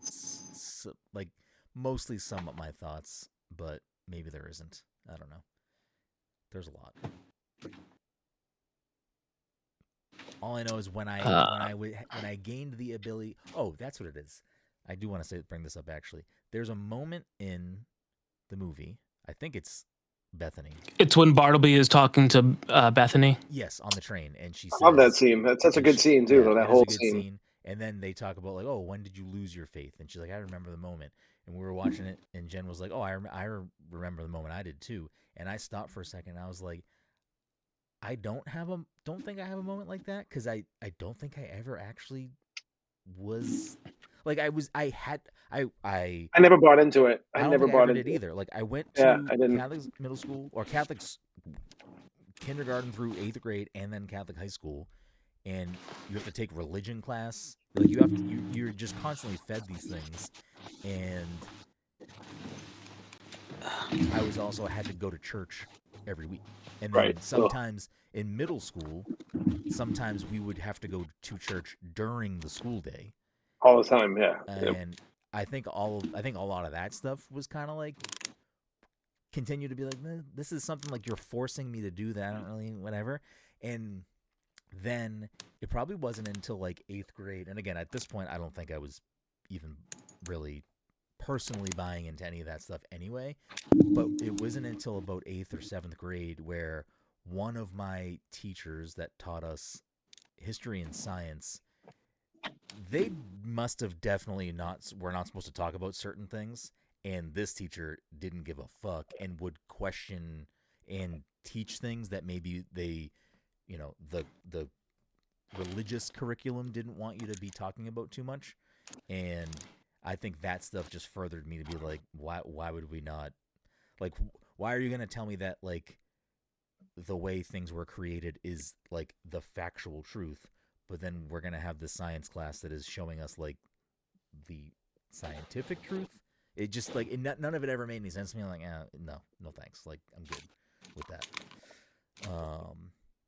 like mostly sum up my thoughts, but maybe there isn't. I don't know. There's a lot. All I know is when I gained the ability. Oh, that's what it is. I do want to bring this up actually. There's a moment in the movie. I think it's Bethany. It's when Bartleby is talking to Bethany. Yes, on the train, and she says, I love that scene. That's such a good scene too. Yeah, that whole scene. And then they talk about like, oh, when did you lose your faith? And she's like, I remember the moment. And we were watching it, and Jen was like, oh, I remember the moment. I did too. And I stopped for a second. And I was like, I don't think I have a moment like that because I don't think I ever actually was like I never bought into it. I never bought into it either. Like I went to Catholic middle school or Catholic kindergarten through 8th grade and then Catholic high school, and you have to take religion class. Like you're just constantly fed these things, and I was also had to go to church every week, and then sometimes in middle school, sometimes we would have to go to church during the school day. All the time, yeah. And I think a lot of that stuff was kind of like continue to be like, this is something like you're forcing me to do that I don't really whatever. And then it probably wasn't until like 8th grade, and again at this point I don't think I was even really personally buying into any of that stuff anyway, but it wasn't until about 8th or 7th grade where one of my teachers that taught us history and science they must have definitely were not supposed to talk about certain things, and this teacher didn't give a fuck and would question and teach things that maybe they, the religious curriculum didn't want you to be talking about too much. And I think that stuff just furthered me to be like, why would we not, like, why are you going to tell me that, like, the way things were created is, like, the factual truth, but then we're going to have the science class that is showing us, like, the scientific truth? It just, like, none of it ever made any sense to me. I'm like, no thanks. Like, I'm good with that.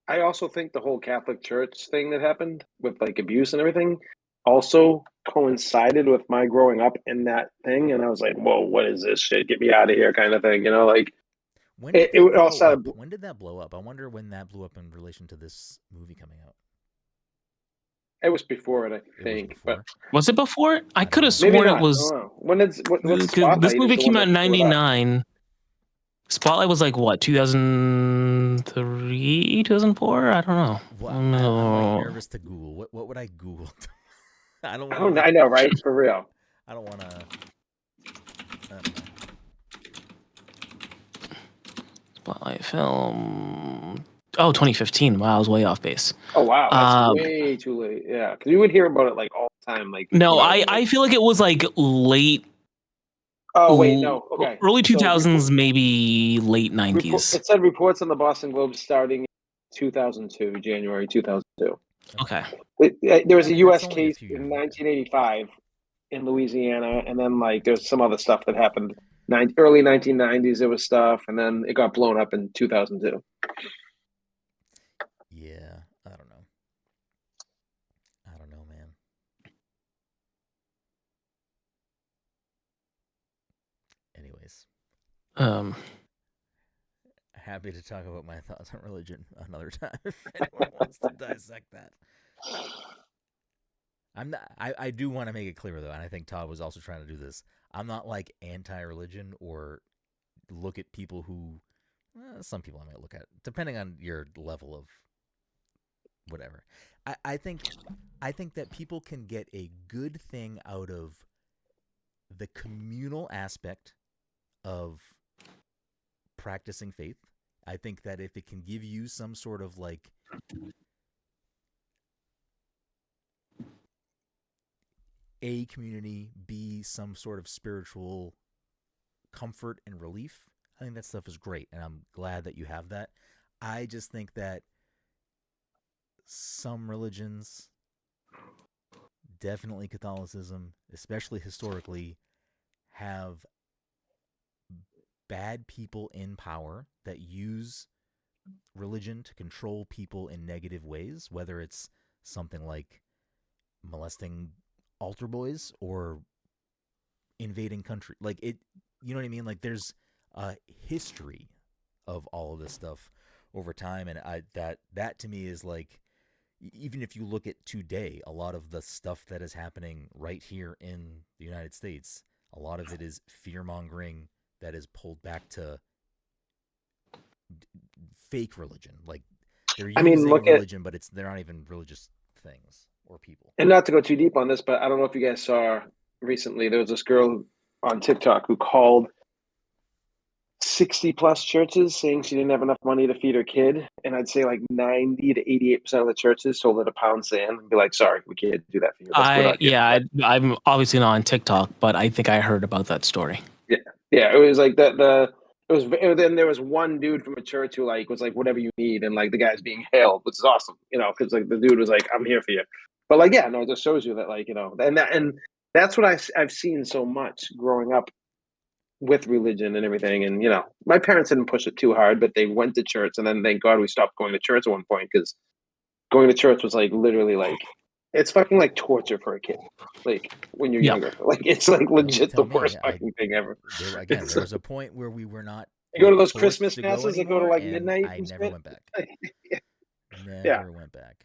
I also think the whole Catholic Church thing that happened with, like, abuse and everything also coincided with my growing up in that thing, and I was like, whoa, what is this shit? Get me out of here, kind of thing, like. When did that blow up? When did that blow up? I wonder when that blew up in relation to this movie coming out. It was before it, I think. But was it before? I could have sworn it was. What's Spotlight? This movie came out in '99. '99. Spotlight was like what, 2003, 2004? I don't know. Well, I'm like nervous to Google. What would I Google? I don't want to. I know, right? For real. I don't want to. Spotlight film. Oh, 2015. Wow, I was way off base. Oh, wow. That's way too late. Yeah, because you would hear about it, like, all the time. Like, no, I feel like it was, like, late. Oh, wait, no. Okay. Early 2000s, maybe late 90s. It said reports on the Boston Globe starting in 2002, January 2002. Okay. There was a U.S. case in 1985 in Louisiana, and then, like, there's some other stuff that happened. Early 1990s, there was stuff, and then it got blown up in 2002. Yeah, I don't know, man. Anyways, happy to talk about my thoughts on religion another time if anyone wants to dissect that. I do want to make it clear, though, and I think Todd was also trying to do this. I'm not, like, anti-religion or look at people who, some people I might look at, depending on your level of whatever. I think that people can get a good thing out of the communal aspect of practicing faith. I think that if it can give you some sort of, like, A, community, B, some sort of spiritual comfort and relief, I think that stuff is great, and I'm glad that you have that. I just think that some religions, definitely Catholicism, especially historically, have bad people in power that use religion to control people in negative ways, whether it's something like molesting altar boys or invading country. Like, it, you know what I mean? Like, there's a history of all of this stuff over time, and that to me is, like, even if you look at today, a lot of the stuff that is happening right here in the United States, a lot of it is fear-mongering that is pulled back to fake religion. Like, they're using religion, but they're not even religious things or people. And not to go too deep on this, but I don't know if you guys saw recently, there was this girl on TikTok who called 60-plus churches saying she didn't have enough money to feed her kid. And I'd say like 90 to 88% of the churches told her to pound sand and be like, sorry, we can't do that for you. I'm obviously not on TikTok, but I think I heard about that story. Yeah, it was like then there was one dude from a church who, like, was like, whatever you need, and, like, the guy's being hailed, which is awesome, because, like, the dude was like, I'm here for you. But, like, yeah, no, it just shows you that, like, and that's what I've seen so much growing up with religion and everything. And, my parents didn't push it too hard, but they went to church, and then thank God we stopped going to church at one point, because going to church was, like, literally, like, it's fucking like torture for a kid, like, when you're younger. Like, it's, like, legit the worst fucking thing ever. There was a point where we were not. You go to those Christmas masses that go to, like, midnight. I never went back. Never went back.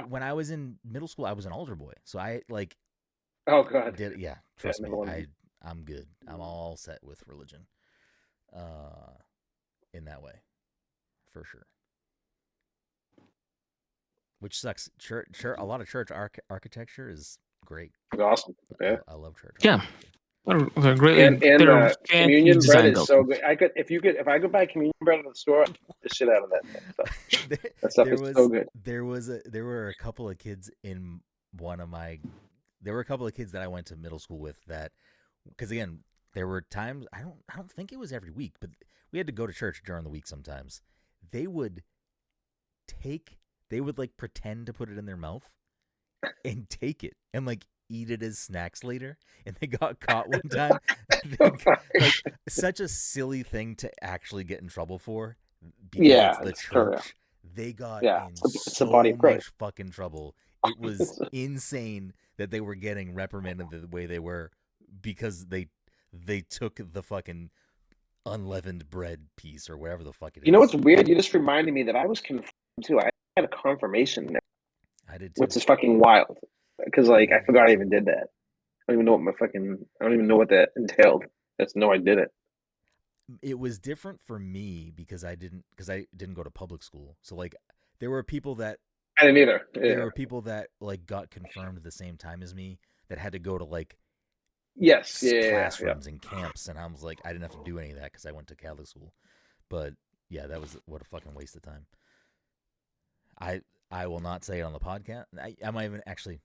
When I was in middle school, I was an altar boy, so I, like. Oh God. Trust me. I'm good. I'm all set with religion. In that way, for sure. which sucks. Church, a lot of church architecture is great. It's awesome. Yeah. I love church Yeah. architecture. They're great. And they're fancy communion bread design is so buildings. good. If I could buy communion bread at the store, I'd eat the shit out of that stuff. That stuff is so good. There were a couple of kids in one of my. There were a couple of kids that I went to middle school with that, because again, there were times I don't think it was every week, but we had to go to church during the week sometimes. They would like pretend to put it in their mouth and take it and like eat it as snacks later, and they got caught one time. Like such a silly thing to actually get in trouble for, because it's the church. They got in so much fucking trouble. It was insane that they were getting reprimanded the way they were because they took the fucking unleavened bread piece or whatever the fuck it is. You know what's weird? You just reminded me that I was confirmed too. I had a confirmation there. I did too. Which is fucking wild. Because like I forgot I even did that. I don't even know what that entailed. No, I didn't. It was different for me because I didn't go to public school. So like there were people that I didn't either. Yeah. There were people that like got confirmed at the same time as me that had to go to like classrooms and camps, and I was like, I didn't have to do any of that because I went to Catholic school. But yeah, that was what a fucking waste of time. I will not say it on the podcast. I might even actually,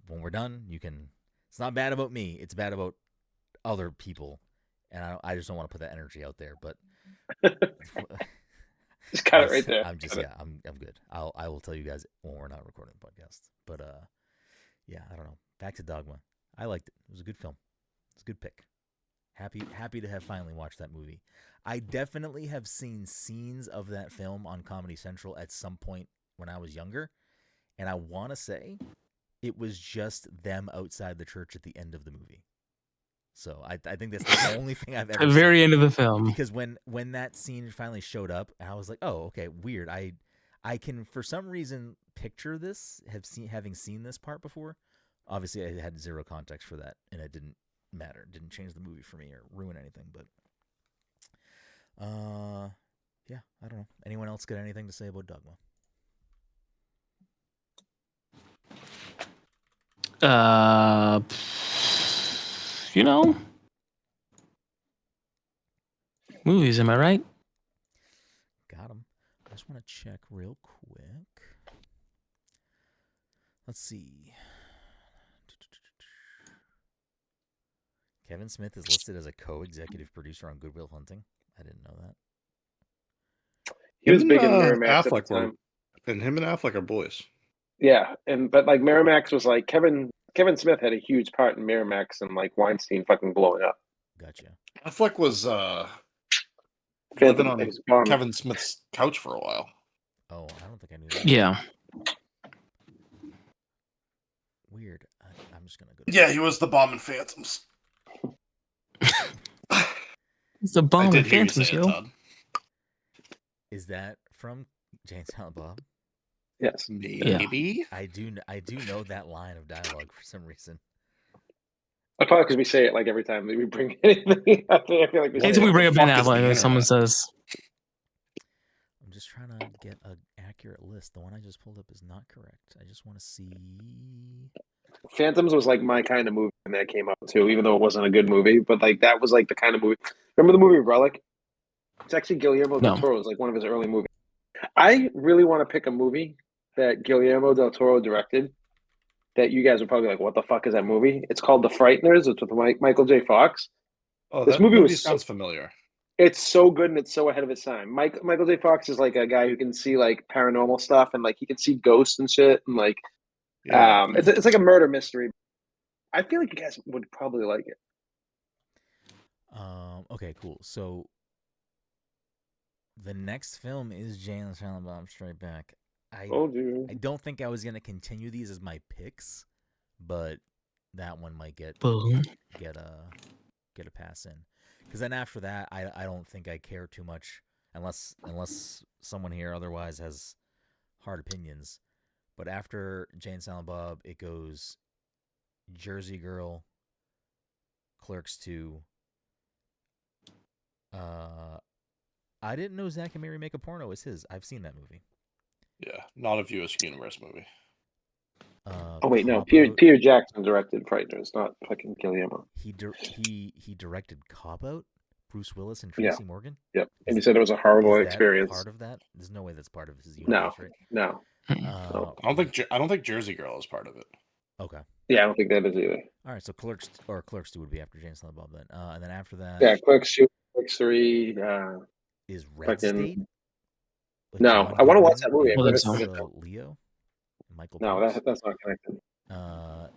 when we're done, you can. It's not bad about me. It's bad about other people, and I just don't want to put that energy out there. But just cut it right there. I'm good. I will tell you guys when we're not recording the podcast. But yeah, I don't know. Back to Dogma. I liked it. It was a good film. It's a good pick. Happy to have finally watched that movie. I definitely have seen scenes of that film on Comedy Central at some point when I was younger, and I want to say it was just them outside the church at the end of the movie. So I think that's the only thing I've ever seen. The very end of the film. Because when that scene finally showed up, I was like, oh, okay, weird. I can, for some reason, picture this, having seen this part before. Obviously, I had zero context for that, and it didn't matter. It didn't change the movie for me or ruin anything. But, yeah, I don't know. Anyone else got anything to say about Dogma? Movies, am I right? Got him. I just want to check real quick. Let's see. Kevin Smith is listed as a co-executive producer on Good Will Hunting. I didn't know that. He was big in Miramax at the time. And him and Affleck are boys. Yeah, but like Miramax was like Kevin Smith had a huge part in Miramax and like Weinstein fucking blowing up. Gotcha. Affleck was living on Kevin Smith's couch for a while. Oh, I don't think I knew that. Yeah. Weird. I'm just gonna go. Yeah, he was the bomb in Phantoms. It's the bomb in Phantoms, yo. Todd. Is that from Jay and Silent Bob? Yes, maybe. Yeah. I do know that line of dialogue for some reason. Probably because we say it like every time we bring anything up. I feel like we bring up Ben Affleck, someone says. I'm just trying to get an accurate list. The one I just pulled up is not correct. I just want to see. Phantoms was like my kind of movie when that came out too, even though it wasn't a good movie. But like that was like the kind of movie. Remember the movie Relic? It's actually Guillermo del Toro. It's like one of his early movies. I really want to pick a movie that Guillermo del Toro directed that you guys are probably like, what the fuck is that movie? It's called The Frighteners. It's with Michael J. Fox. Oh, this movie sounds familiar. It's so good and it's so ahead of its time. Michael J. Fox is like a guy who can see like paranormal stuff and like he can see ghosts and shit and like it's like a murder mystery. I feel like you guys would probably like it. Okay, cool. So the next film is Jay and Silent Bob Strike Back. I don't think I was gonna continue these as my picks, but that one might get a pass in. Because then after that, I don't think I care too much unless someone here otherwise has hard opinions. But after Jay and Silent Bob, it goes Jersey Girl, Clerks 2. I didn't know Zack and Miri Make a Porno was his. I've seen that movie. Yeah, not a View Askew Universe movie. Oh wait, no. Cop-Out, Peter Jackson directed Frighteners, not fucking Guillermo. he directed Cop-Out, Bruce Willis and Yeah. Tracy Morgan. Yep. And he said it was a horrible Is that experience. part of that? There's no way that's part of his No, universe, right? no. I don't think Jersey Girl is part of it. Okay. Yeah, I don't think that is either. All right, so Clerks 2 would be after Jane Silent Bob then, and then after that, Yeah, Clerks 3. is Red fucking State? With no. John I want to watch Goodman that movie. and Well, that's so. Melissa Leo, and Michael No, Parks. that's not connected.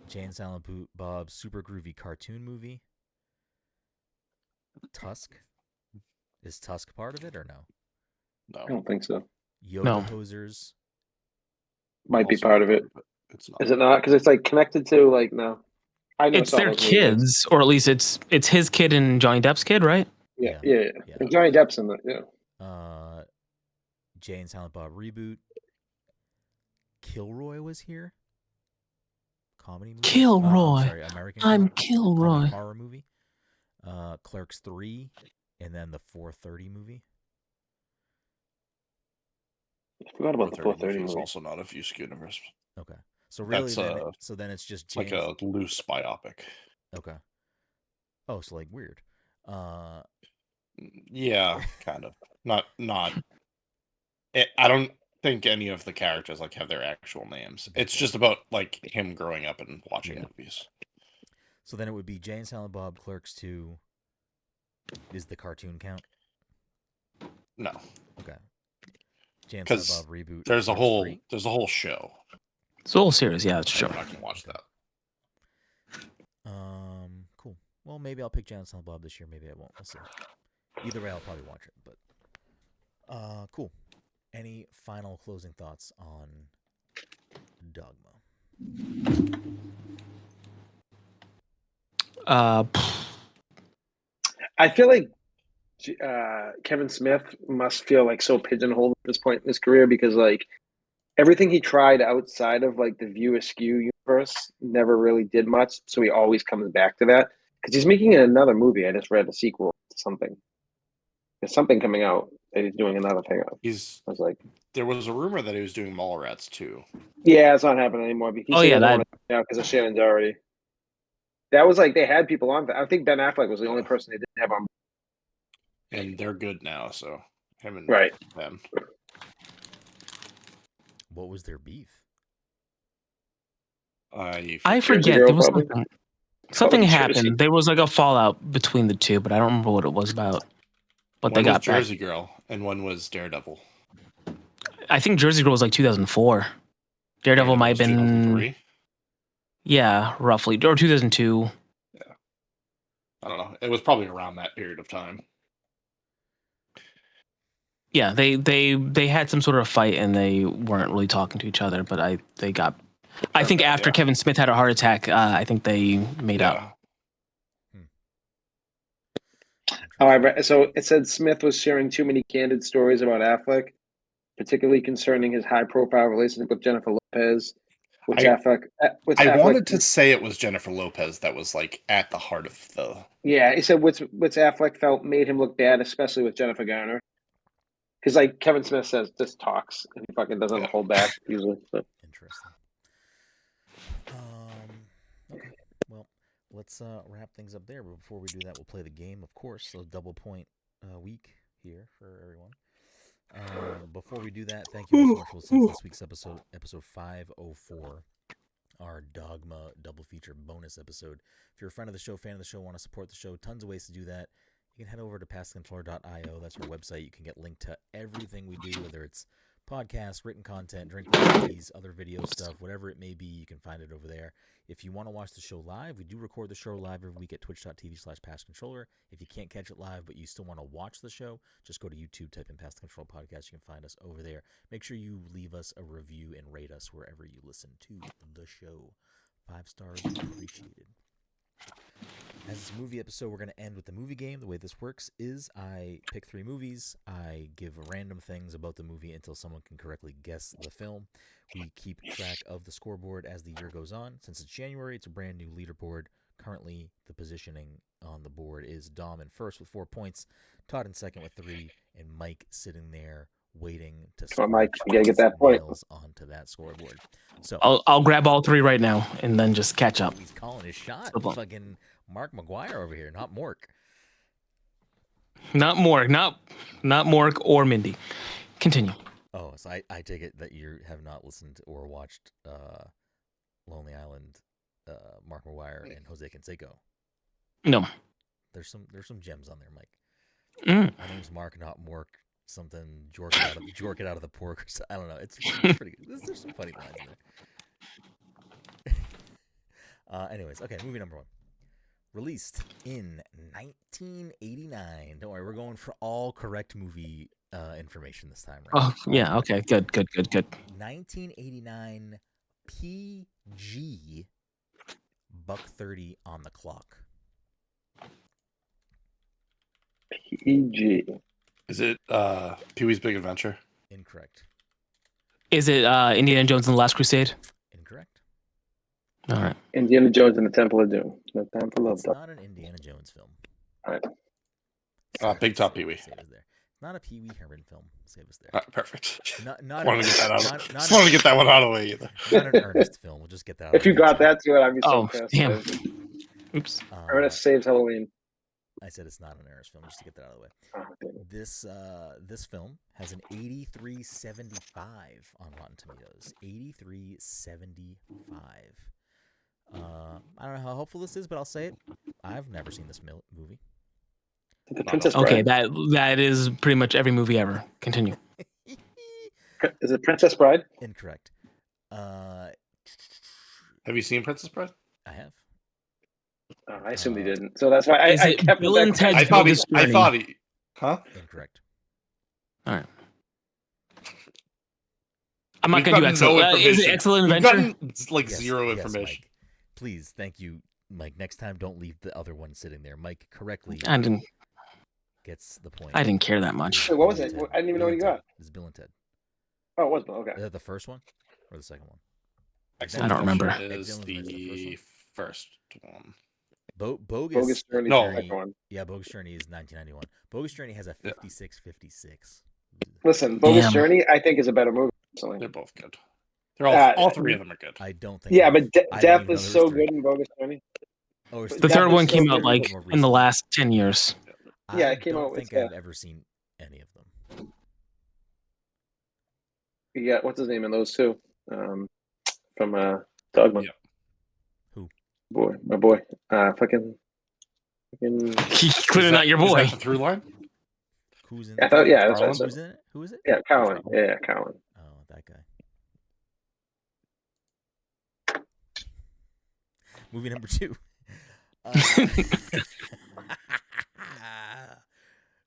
Jane Silent Bob's super groovy cartoon movie. Tusk. Is Tusk part of it or no? I No, don't think so. Yoga No. Hosers. Might be also part not of it. It's not. Is it not? Because it's like connected to like no. I never It's saw their those movies. kids, or at least it's his kid and Johnny Depp's kid, right? Yeah. Yeah. And Johnny Depp's in the yeah. Jane Silent Bob reboot. Kilroy was here. Comedy movie. Kilroy. Sorry, American. I'm I mean, Kilroy. horror movie. Clerks 3, and then the 4:30 movie. I forgot about the 4:30 4:30 movie is movie. also not a View Askew Universe. Okay, so really, That's, then it's just It's like a loose biopic. Okay. Oh, so like weird. Yeah, kind of. Not. I don't think any of the characters like have their actual names. It's just about like him growing up and watching Yeah. movies. So then it would be Jane Silent Bob, Clerks 2. Is the cartoon count? No, Okay. Jane Silent 'Cause Bob reboot. there's a Clerks whole 3? show. It's a whole series, yeah, that's I'm true. not gonna watch that. Cool. Well, maybe I'll pick Jane Silent Bob this year. Maybe I won't. We'll see. Either way, I'll probably watch it. But cool. Any final closing thoughts on Dogma? I feel like Kevin Smith must feel like so pigeonholed at this point in his career because like everything he tried outside of like the View Askew universe never really did much. So he always comes back to that because he's making another movie. I just read a sequel to something. There's something coming out that he's doing another thing on. I was like, There was a rumor that he was doing Mallrats too. yeah, it's not happening anymore. But he said he doesn't want to now because of Shannon Doherty. That was like they had people on. I think Ben Affleck was the only person they didn't have on. And they're good now, so him and Right. them. What was their beef? I forget. Girl, There was probably. something Probably happened. Jersey. There was like a fallout between the two, but I don't remember what it was about. But One they was got back. Jersey Girl, and one was Daredevil. I think Jersey Girl was like 2004. Daredevil might have been 2003. Yeah, roughly, or 2002. Yeah, I don't know. It was probably around that period of time. Yeah, they had some sort of fight and they weren't really talking to each other. But I think after Kevin Smith had a heart attack, I think they made up. Oh, I read, so it said Smith was sharing too many candid stories about Affleck, particularly concerning his high-profile relationship with Jennifer Lopez. I wanted to say it was Jennifer Lopez that was like at the heart of the. Yeah, he said what's Affleck felt made him look bad, especially with Jennifer Garner. Because like Kevin Smith says, just talks and he fucking doesn't hold back usually. So. Interesting. Okay. Well, let's wrap things up there. But before we do that, we'll play the game, of course. So double point week here for everyone. Before we do that, thank you so much for listening to this week's episode 504, our Dogma double feature bonus episode. If you're a friend of the show, fan of the show, want to support the show, tons of ways to do that. You can head over to passthecontroller.io. That's our website. You can get linked to everything we do, whether it's podcasts, written content, drink recipes, other video stuff, whatever it may be, you can find it over there. If you want to watch the show live, we do record the show live every week at twitch.tv/passthecontroller. If you can't catch it live, but you still want to watch the show, just go to YouTube, type in Pass the Control Podcast. You can find us over there. Make sure you leave us a review and rate us wherever you listen to the show. 5 stars appreciated. As it's a movie episode, we're going to end with the movie game. The way this works is I pick 3 movies. I give random things about the movie until someone can correctly guess the film. We keep track of the scoreboard as the year goes on. Since it's January, it's a brand new leaderboard. Currently, the positioning on the board is Dom in first with 4 points, Todd in second with 3, and Mike sitting there waiting to Come on, Mike, scorch you gotta get its that point. nails onto that scoreboard. So I'll grab all three right now and then just catch up. he's calling his shot. Football. Fucking Mark McGuire over here, not Mork. Not Mork or Mindy. Continue. Oh, so I take it that you have not listened or watched Lonely Island, Mark McGuire and Jose Canseco. No. There's some gems on there, Mike. Mm. My name's Mark, not Mork. Something jork it out of the pork. Or so, I don't know. It's pretty good. There's some funny lines in there. Anyways, okay. Movie number 1, released in 1989. Don't worry, we're going for all correct movie information this time. Right? Oh yeah. Okay. Good. 1989 PG $1.30 on the clock. PG. Is it Pee-wee's Big Adventure? Incorrect. Is it Indiana Jones and the Last Crusade? Incorrect. All right. Indiana Jones and the Temple of Doom. No time for love. It's not an Indiana Jones film. All right. Big Top Pee-wee. Save us there. Not a Pee Wee Herman film. Save us there. Perfect. Not Want to get that out. not Just want to get that one out of the way. Either. Not an Ernest film. We'll just get that out. If you got that to it, I'd be so Oh pissed. damn. Oops. Ernest saves Halloween. I said it's not an Ernest film, just to get that out of the way. Oh, damn it. This film has an 83.75 on Rotten Tomatoes. 83.75. I don't know how helpful this is, but I'll say it. I've never seen this movie. The Princess Okay, Bride. that is pretty much every movie ever. Continue. Is it Princess Bride? Incorrect. Have you seen Princess Bride? I have. Oh, I assumed he didn't. So that's why I Is it kept Bill it and back. Ted's I thought Bogus Journey? Huh? Incorrect. All right. I'm not We've gonna do gotten excellent. no Is it information. Excellent We've Adventure? gotten like Yes, zero yes, information. Mike. Please, thank you, Mike. Next time, don't leave the other one sitting there. Mike correctly I didn't gets the point. care that much. Wait, what was Bill it? and Ted. I didn't even know Bill what you and got. Ted. This is Bill and Ted. Oh, it was okay. Is that the first one or the second one? I don't remember. Is Excellent Adventure, the first one. Bogus Journey. No. The second one. Yeah, Bogus Journey is 1991. Bogus Journey has a 56.56. Listen, Bogus Damn. Journey, I think is a better movie. They're Personally. both good. They're all three of them are good. I don't think. Yeah, I've- but I didn't Death even know is there so was three. good in Bogus Journey. Oh, The That third was one so came good. out like More in the recently. last 10 years. Yeah, I it came don't out with, think I've ever seen any of them. You got what's his name in those two? From Dogma. Yeah. Who? My boy. Fucking. Clearly not your Is boy. that the through line? Who's in? I thought, yeah, that's what I Carlin? said. Who's in it? Who is it? Yeah, Colin. Yeah, Colin. Oh, that guy. Movie number 2.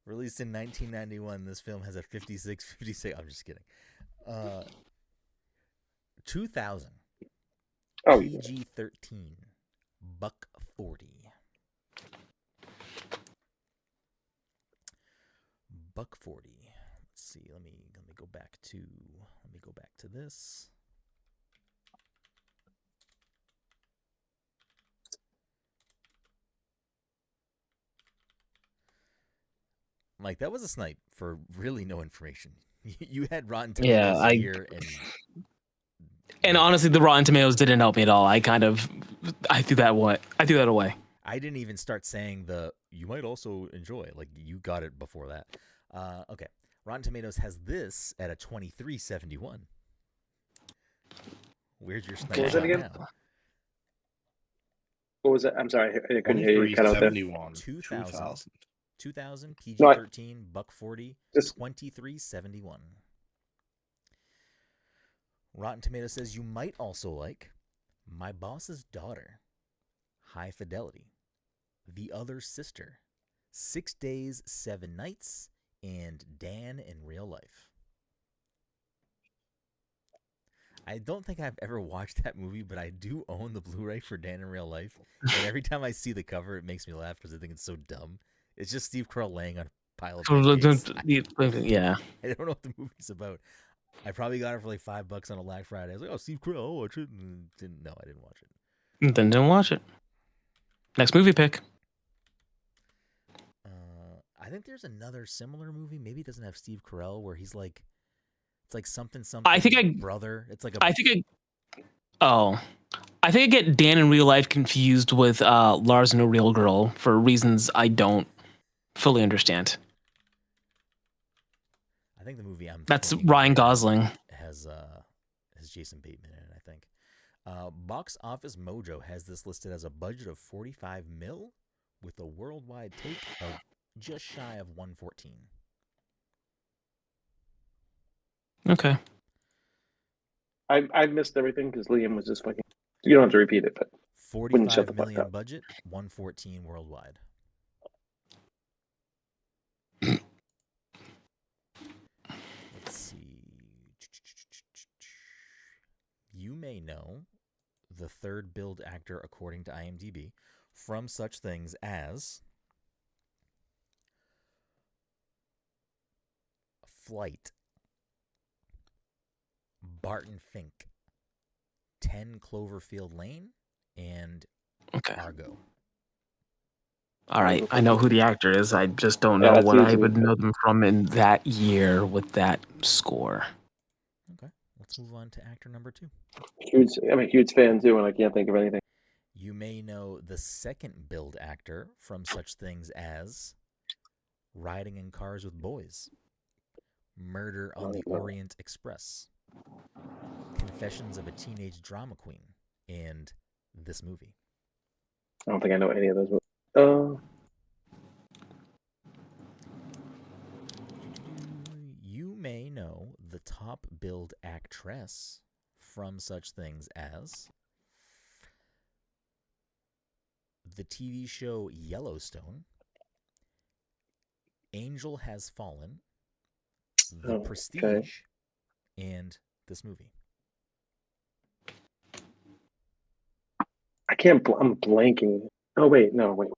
Released in 1991, this film has a 56. I'm just kidding. 2000. Oh, PG-13. $1.40. $1.40. Let's see. Let me go back to this. Mike, that was a snipe for really no information. You had Rotten Tomatoes Yeah, here, And honestly, the Rotten Tomatoes didn't help me at all. I threw that away. I didn't even start saying you might also enjoy. Like, you got it before that. Okay. Rotten Tomatoes has this at a 23.71. Where's your snipe? What was it again? now? what was it? I'm sorry, I couldn't hear you. Cut out there. 2000. 2000 PG-13 No, $1.40 Just 23.71. Rotten Tomatoes says you might also like My Boss's Daughter, High Fidelity, The Other Sister, 6 Days, 7 Nights, and Dan in Real Life. I don't think I've ever watched that movie, but I do own the Blu-ray for Dan in Real Life. And every time I see the cover, it makes me laugh because I think it's so dumb. It's just Steve Carell laying on a pile of pancakes. Yeah. I don't know what the movie's about. I probably got it for like $5 on a Black Friday. I was like, "Oh, Steve Carell, I'll watch it." And no, I didn't watch it. Then don't watch it. Next movie pick. I think there's another similar movie. Maybe it doesn't have Steve Carell, where he's like It's like something I think brother. It's like I think I get Dan in real life confused with Lars in A Real Girl for reasons I don't fully understand. I think the movie That's Ryan Gosling. has Jason Bateman in it, I think. Box Office Mojo has this listed as a budget of $45 million with a worldwide take of just shy of 114. Okay. I missed everything because Liam was just fucking. You don't have to repeat it, but $45 million budget, 114 worldwide. Let's see. You may know the third billed actor according to IMDb from such things as Flight, Barton Fink, 10 Cloverfield Lane, and Argo. All right, I know who the actor is. I just don't know what I would know them from in that year with that score. Okay, let's move on to actor number 2. I'm a huge fan too, and I can't think of anything. You may know the second billed actor from such things as Riding in Cars with Boys, Murder on the Orient Express, Confessions of a Teenage Drama Queen, and this movie. I don't think I know any of those movies. You may know the top billed actress from such things as the TV show Yellowstone, Angel Has Fallen, The Prestige, and this movie. I can't. I'm blanking. Oh wait, no wait.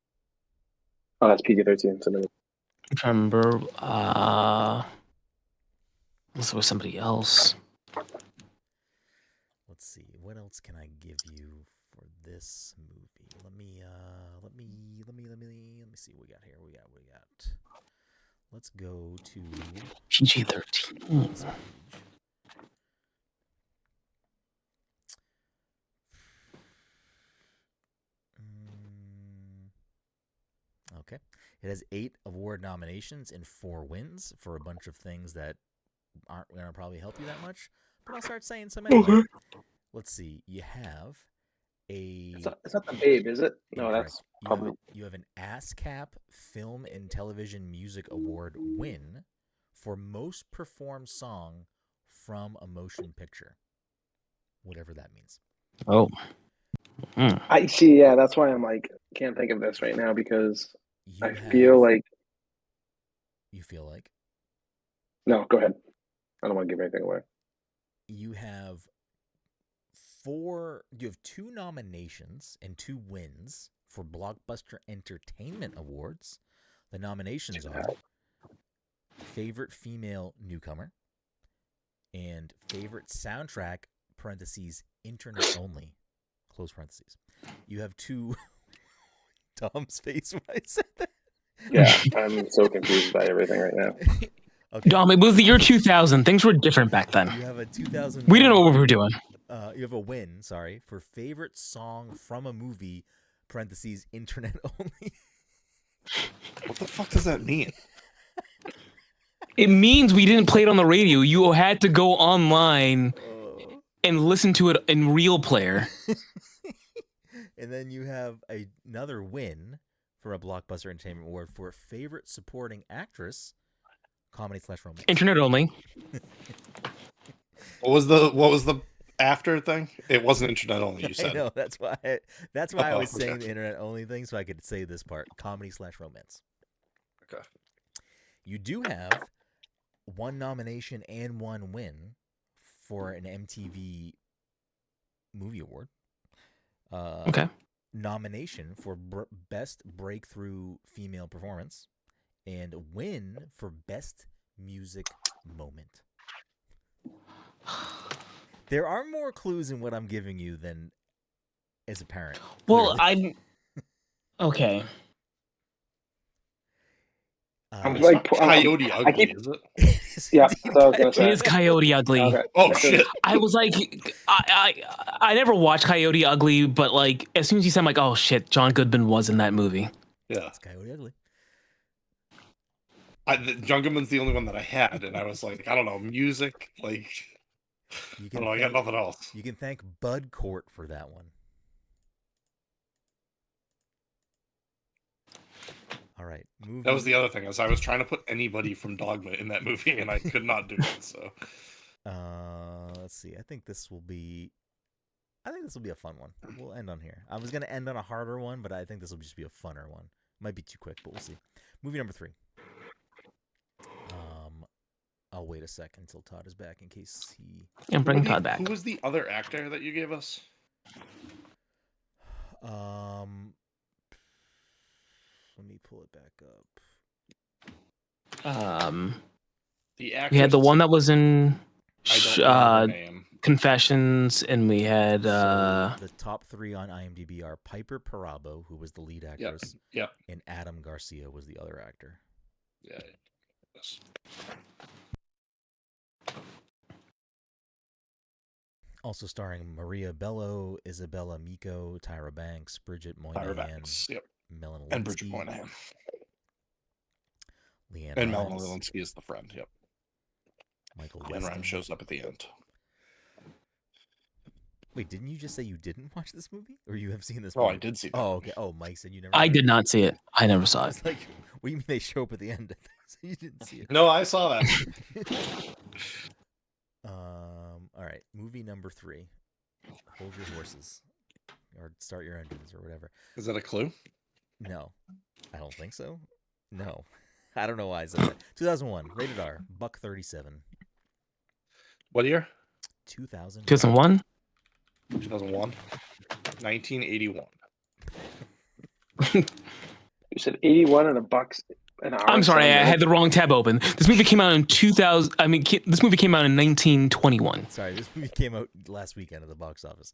Oh, that's PG-13. Remember, this was somebody else. Let's see. What else can I give you for this movie? Let me see what we got here. We got. Let's go to PG-13. Okay. It has 8 award nominations and 4 wins for a bunch of things that aren't going to probably help you that much. But I'll start saying some anyway. Let's see. You have a... It's not The Babe, is it? No, incorrect. that's probably... You have an ASCAP Film and Television Music Award win for most performed song from a motion picture. Whatever that means. Oh. I see, yeah, that's why I'm like, can't think of this right now because feel like... You feel like? No, go ahead. I don't want to give anything away. You have 2 nominations and 2 wins for Blockbuster Entertainment Awards. The nominations are Favorite Female Newcomer and Favorite Soundtrack, parentheses, Internet Only, close parentheses. You have 2... Tom's face when I said that. Yeah, I'm so confused by everything right now. Okay. Dom, it was the year 2000. Things were different back then. You have a 2000. We didn't know what we were doing. You have a win, for favorite song from a movie, parentheses, Internet Only. What the fuck does that mean? It means we didn't play it on the radio. You had to go online and listen to it in Real Player. And then you have another win for a Blockbuster Entertainment Award for favorite supporting actress, comedy/romance. Internet Only. What was the after thing? It wasn't Internet Only, you said. I know, that's why I was saying the Internet Only thing, so I could say this part, comedy/romance. Okay. You do have 1 nomination and 1 win for an MTV Movie Award. Okay. Nomination for Best Breakthrough Female Performance and win for Best Music Moment. There are more clues in what I'm giving you than is apparent. Well, okay. I'm It's like, not Coyote I Ugly, keep- is it? Yeah, that's what I was gonna It say. is Coyote Ugly. Okay. Oh shit! I was like, I never watched Coyote Ugly, but like as soon as you said, I'm like, oh shit, John Goodman was in that movie. Yeah, It's Coyote Ugly. John Goodman's the only one that I had, and I was like, I don't know, music, like, You I can don't know, I got nothing else. You can thank Bud Court for that one. All right, movie. That was the other thing, is I was trying to put anybody from Dogma in that movie, and I could not do it. So, let's see. I think this will be a fun one. We'll end on here. I was gonna end on a harder one, but I think this will just be a funner one. Might be too quick, but we'll see. Movie number 3. I'll wait a second until Todd is back in case he. And bring Todd back. Who was the other actor that you gave us? Let me pull it back up. The actor. We had the one that was in I don't remember her name. Confessions, and we had So the top 3 on IMDb are Piper Perabo, who was the lead actress, and Adam Garcia was the other actor. Yeah. Yes. Also starring Maria Bello, Isabella Miko, Tyra Banks, Bridget Moynihan, Melanie and Bridget Moynihan. Leanne and Rimes. Melanie Linsky is the friend. Yep. Michael Leanne Weston. Rimes shows up at the end. Wait, didn't you just say you didn't watch this movie, or you have seen this? Oh, movie? I did see that. Oh, okay. Oh, Mike said you never. I did not see it. I never saw I it. was like, what do you mean they show up at the end? So you didn't see it. No, I saw that. All right, movie number 3. Hold your horses, or start your engines, or whatever. Is that a clue? No, I don't think so. No, I don't know why I said that. 2001, rated R, $1.37. What year? 2000. 2001. 2001. 1981. You said 81 and $1 an hour. I'm sorry, I had the wrong tab open. This movie came out in 2000. I mean, this movie came out in 1921. Sorry, this movie came out last weekend at the box office.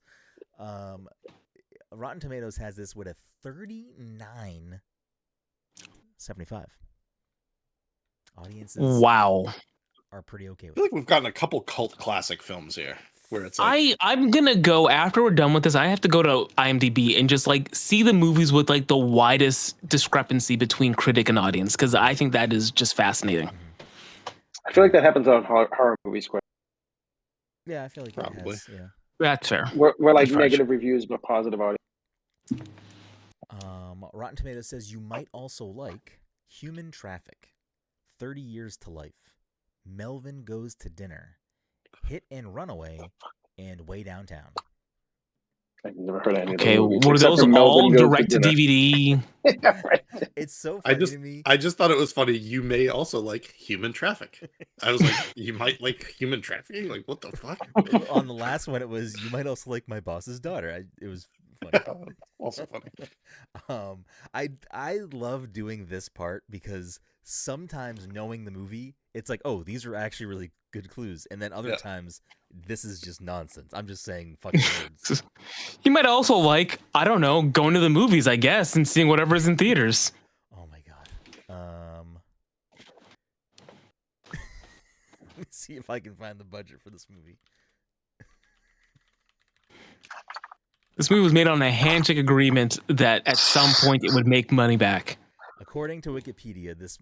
Rotten Tomatoes has this with a 39.75. Audiences Wow. are pretty okay I with feel it. like we've gotten a couple cult classic films here where it's like, I'm gonna go after we're done with this. I have to go to IMDb and just like see the movies with like the widest discrepancy between critic and audience, because I think that is just fascinating. I feel like that happens on horror movies quite. Yeah, I feel like Probably. it has. Yeah. That's fair. We're like That's fresh. negative reviews but positive audience. Rotten Tomatoes says you might also like Human Traffic, 30 Years to Life, Melvin Goes to Dinner, Hit and Runaway, and Way Downtown. I've never heard any Okay, of those. were except those for Melvin all Goes to direct to Dinner. DVD? Yeah, right. It's so funny to me. I just thought it was funny. You may also like Human Traffic. I was like, you might like Human Trafficking? Like, what the fuck? On the last one, it was you might also like My Boss's Daughter. It was funny. Also funny. I love doing this part because sometimes knowing the movie, it's like, oh, these are actually really good clues, and then other times this is just nonsense. I'm just saying fucking words. You might also like, I don't know, going to the movies, I guess, and seeing whatever's in theaters. Oh my god. Let me see if I can find the budget for this movie. This movie was made on a handshake agreement that at some point it would make money back. According to Wikipedia, this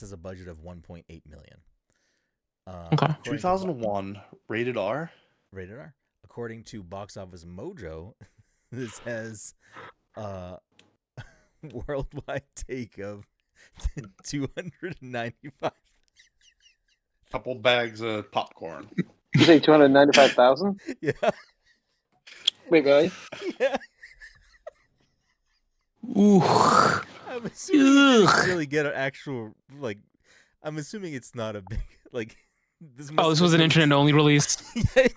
has a budget of $1.8 million. Okay. 2001, rated R. Rated R. According to Box Office Mojo, this has worldwide take of 295. Couple bags of popcorn. You say 295,000? Yeah. Wait, really? Yeah. Ooh. I'm assuming you didn't really get an actual I'm assuming it's not a big this. Oh, this was an internet-only release. Yeah,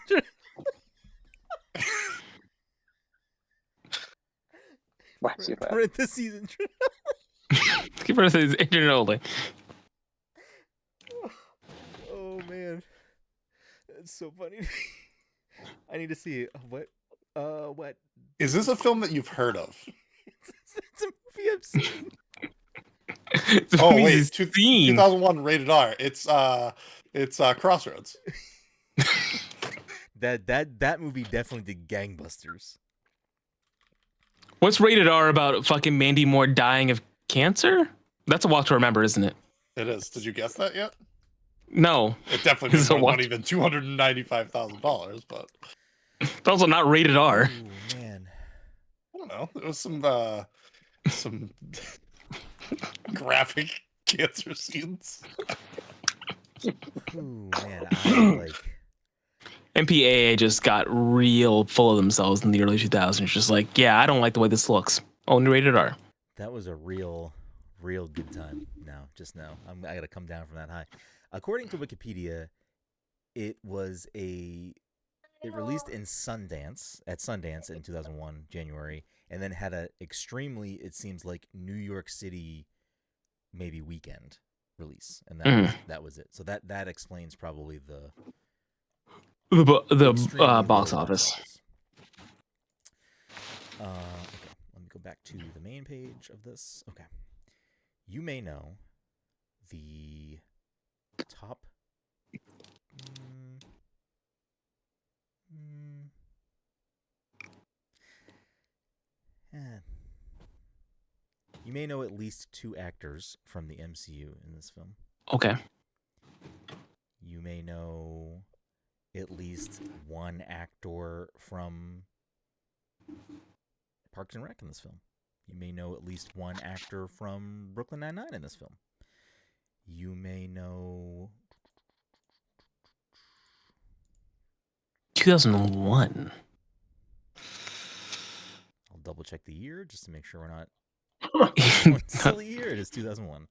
parentheses Keep it as internet-only. Oh man, that's so funny. I need to see it. What? Is this a film that you've heard of? It's a movie I've seen. Oh wait, 2001 rated R. It's Crossroads. That movie definitely did gangbusters. What's rated R about fucking Mandy Moore dying of cancer? That's a walk to remember, isn't it? It is. Did you guess that yet? No. It definitely made more money than $295,000, but it's also not rated R. Ooh, man. I don't know. There was some graphic cancer scenes. Ooh, man, I like. MPAA just got real full of themselves in the early 2000s. Just like, yeah, I don't like the way this looks. Only rated R. That was a real good time. Just now. I got to come down from that high. According to Wikipedia, it released in Sundance in 2001, January, and then had a extremely, it seems like, New York City maybe weekend release, and that was it. So that explains probably the box office. Okay, let me go back to the main page of this. Okay, you may know the top. You may know at least 2 actors from the MCU in this film. Okay. You may know at least 1 actor from Parks and Rec in this film. You may know at least 1 actor from Brooklyn Nine-Nine in this film. You may know 2001. I'll double check the year just to make sure we're not silly year. It is 2001.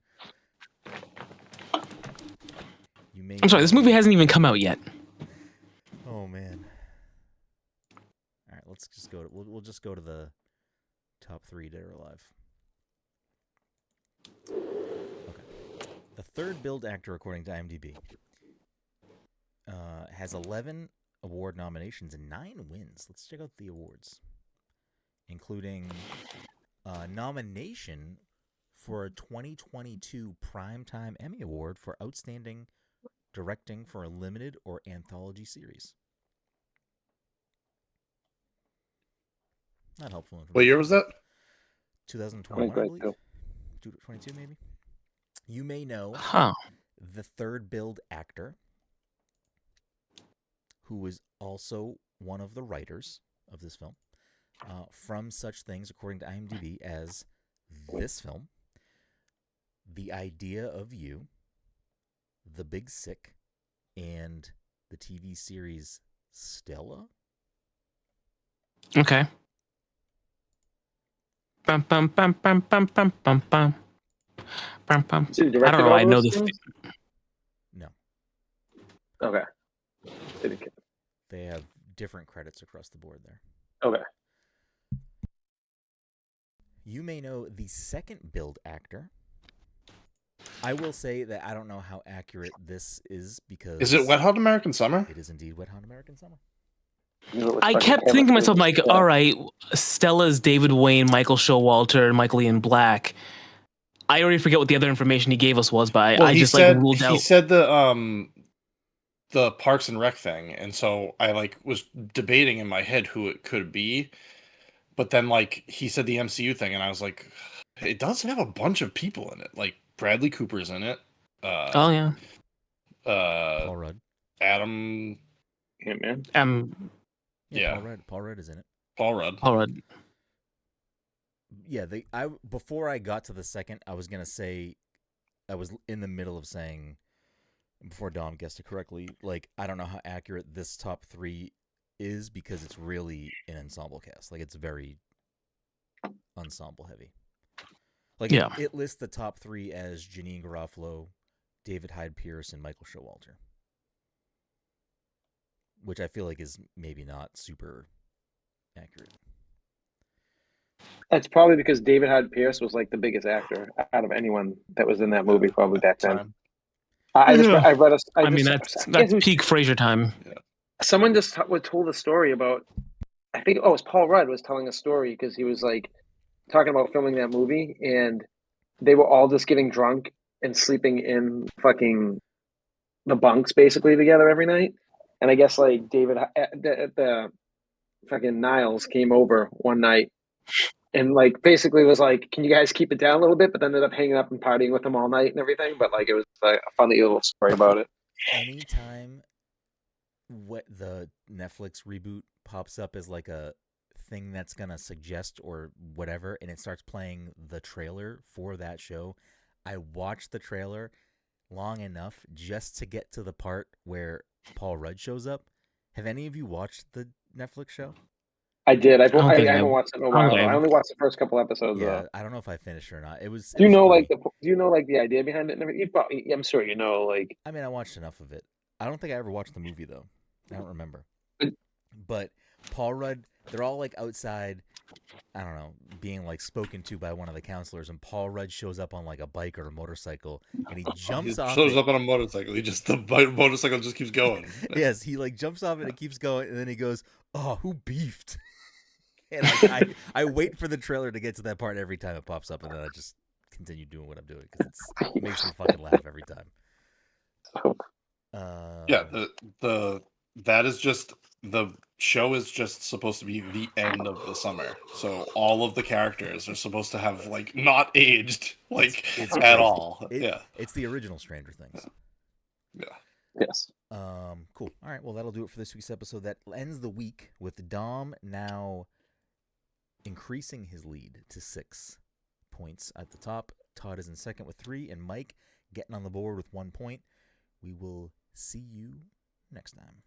I'm sorry, this movie hasn't even come out yet. Oh man. All right, let's just go to we'll just go to the top 3 dead or alive. Okay. The third billed actor according to IMDb has 11 award nominations and 9 wins. Let's check out the awards, including nomination for a 2022 Primetime Emmy Award for Outstanding Directing for a Limited or Anthology Series. Not helpful information. What year was that? 2021, I believe. 22 maybe. You may know the third billed actor, who was also one of the writers of this film, from such things, according to IMDb, as this film, The Idea of You, The Big Sick, and the TV series Stella. Okay. Bum, bum, bum, bum, bum, bum, bum, bum. Bum, bum. I don't know. I know this. No. Okay. They have different credits across the board there. Okay. You may know the second billed actor. I will say that I don't know how accurate this is because... Is it Wet Hot American Summer? It is indeed Wet Hot American Summer. I kept thinking to myself, like, all right, Stella's David Wayne, Michael Showalter, and Michael Ian Black. I already forget what the other information he gave us was, but I just ruled out. He said the Parks and Rec thing, and so I was debating in my head who it could be, but then he said the MCU thing, and I was like, it does have a bunch of people in it. Like Bradley Cooper's in it. Oh yeah. Paul Rudd. Adam. Ant-Man. Yeah. Paul Rudd is in it. Paul Rudd. Yeah, before I got to the second, I was gonna say, I was in the middle of saying, before Dom guessed it correctly, I don't know how accurate this top 3 is because it's really an ensemble cast. It's very ensemble heavy. It lists the top 3 as Janine Garofalo, David Hyde Pierce, and Michael Showalter, which I feel like is maybe not super accurate. That's probably because David Hyde Pierce was the biggest actor out of anyone that was in that movie probably back then. That's peak Frasier time. Yeah. Someone just told a story about, I think, it was Paul Rudd was telling a story because he was talking about filming that movie, and they were all just getting drunk and sleeping in fucking the bunks basically together every night. And I guess like David the fucking Niles came over one night and like basically was like, "Can you guys keep it down a little bit?" But then ended up hanging up and partying with them all night and everything. But like it was like a funny little story about it. Anytime what the Netflix reboot pops up as like a thing that's gonna suggest or whatever, and it starts playing the trailer for that show, I watch the trailer long enough just to get to the part where Paul Rudd shows up. Have any of you watched the Netflix show? I did. I don't think haven't watched it in a while. Though. I only watched the first couple episodes. Yeah, I don't know if I finished it or not. It was. Do It you was know funny. like the idea behind it and everything? You probably, I'm sure you know like. I mean, I watched enough of it. I don't think I ever watched the movie though. I don't remember. But- But Paul Rudd, they're all like outside. I don't know, being like spoken to by one of the counselors, and Paul Rudd shows up on like a bike or a motorcycle, and he jumps He off. shows it. up on a motorcycle. Motorcycle just keeps going. Yes, he like jumps off it and it keeps going, and then he goes, "Oh, who beefed?" And I wait for the trailer to get to that part every time it pops up, and then I just continue doing what I'm doing because it makes me fucking laugh every time. Yeah, that is just the show is just supposed to be the end of the summer. So all of the characters are supposed to have like not aged like it's at crazy. all. It's the original Stranger Things. Yeah. Yes. Cool. All right. Well, that'll do it for this week's episode. That ends the week with Dom now increasing his lead to 6 points at the top. Todd is in second with 3, and Mike getting on the board with 1 point. We will see you next time.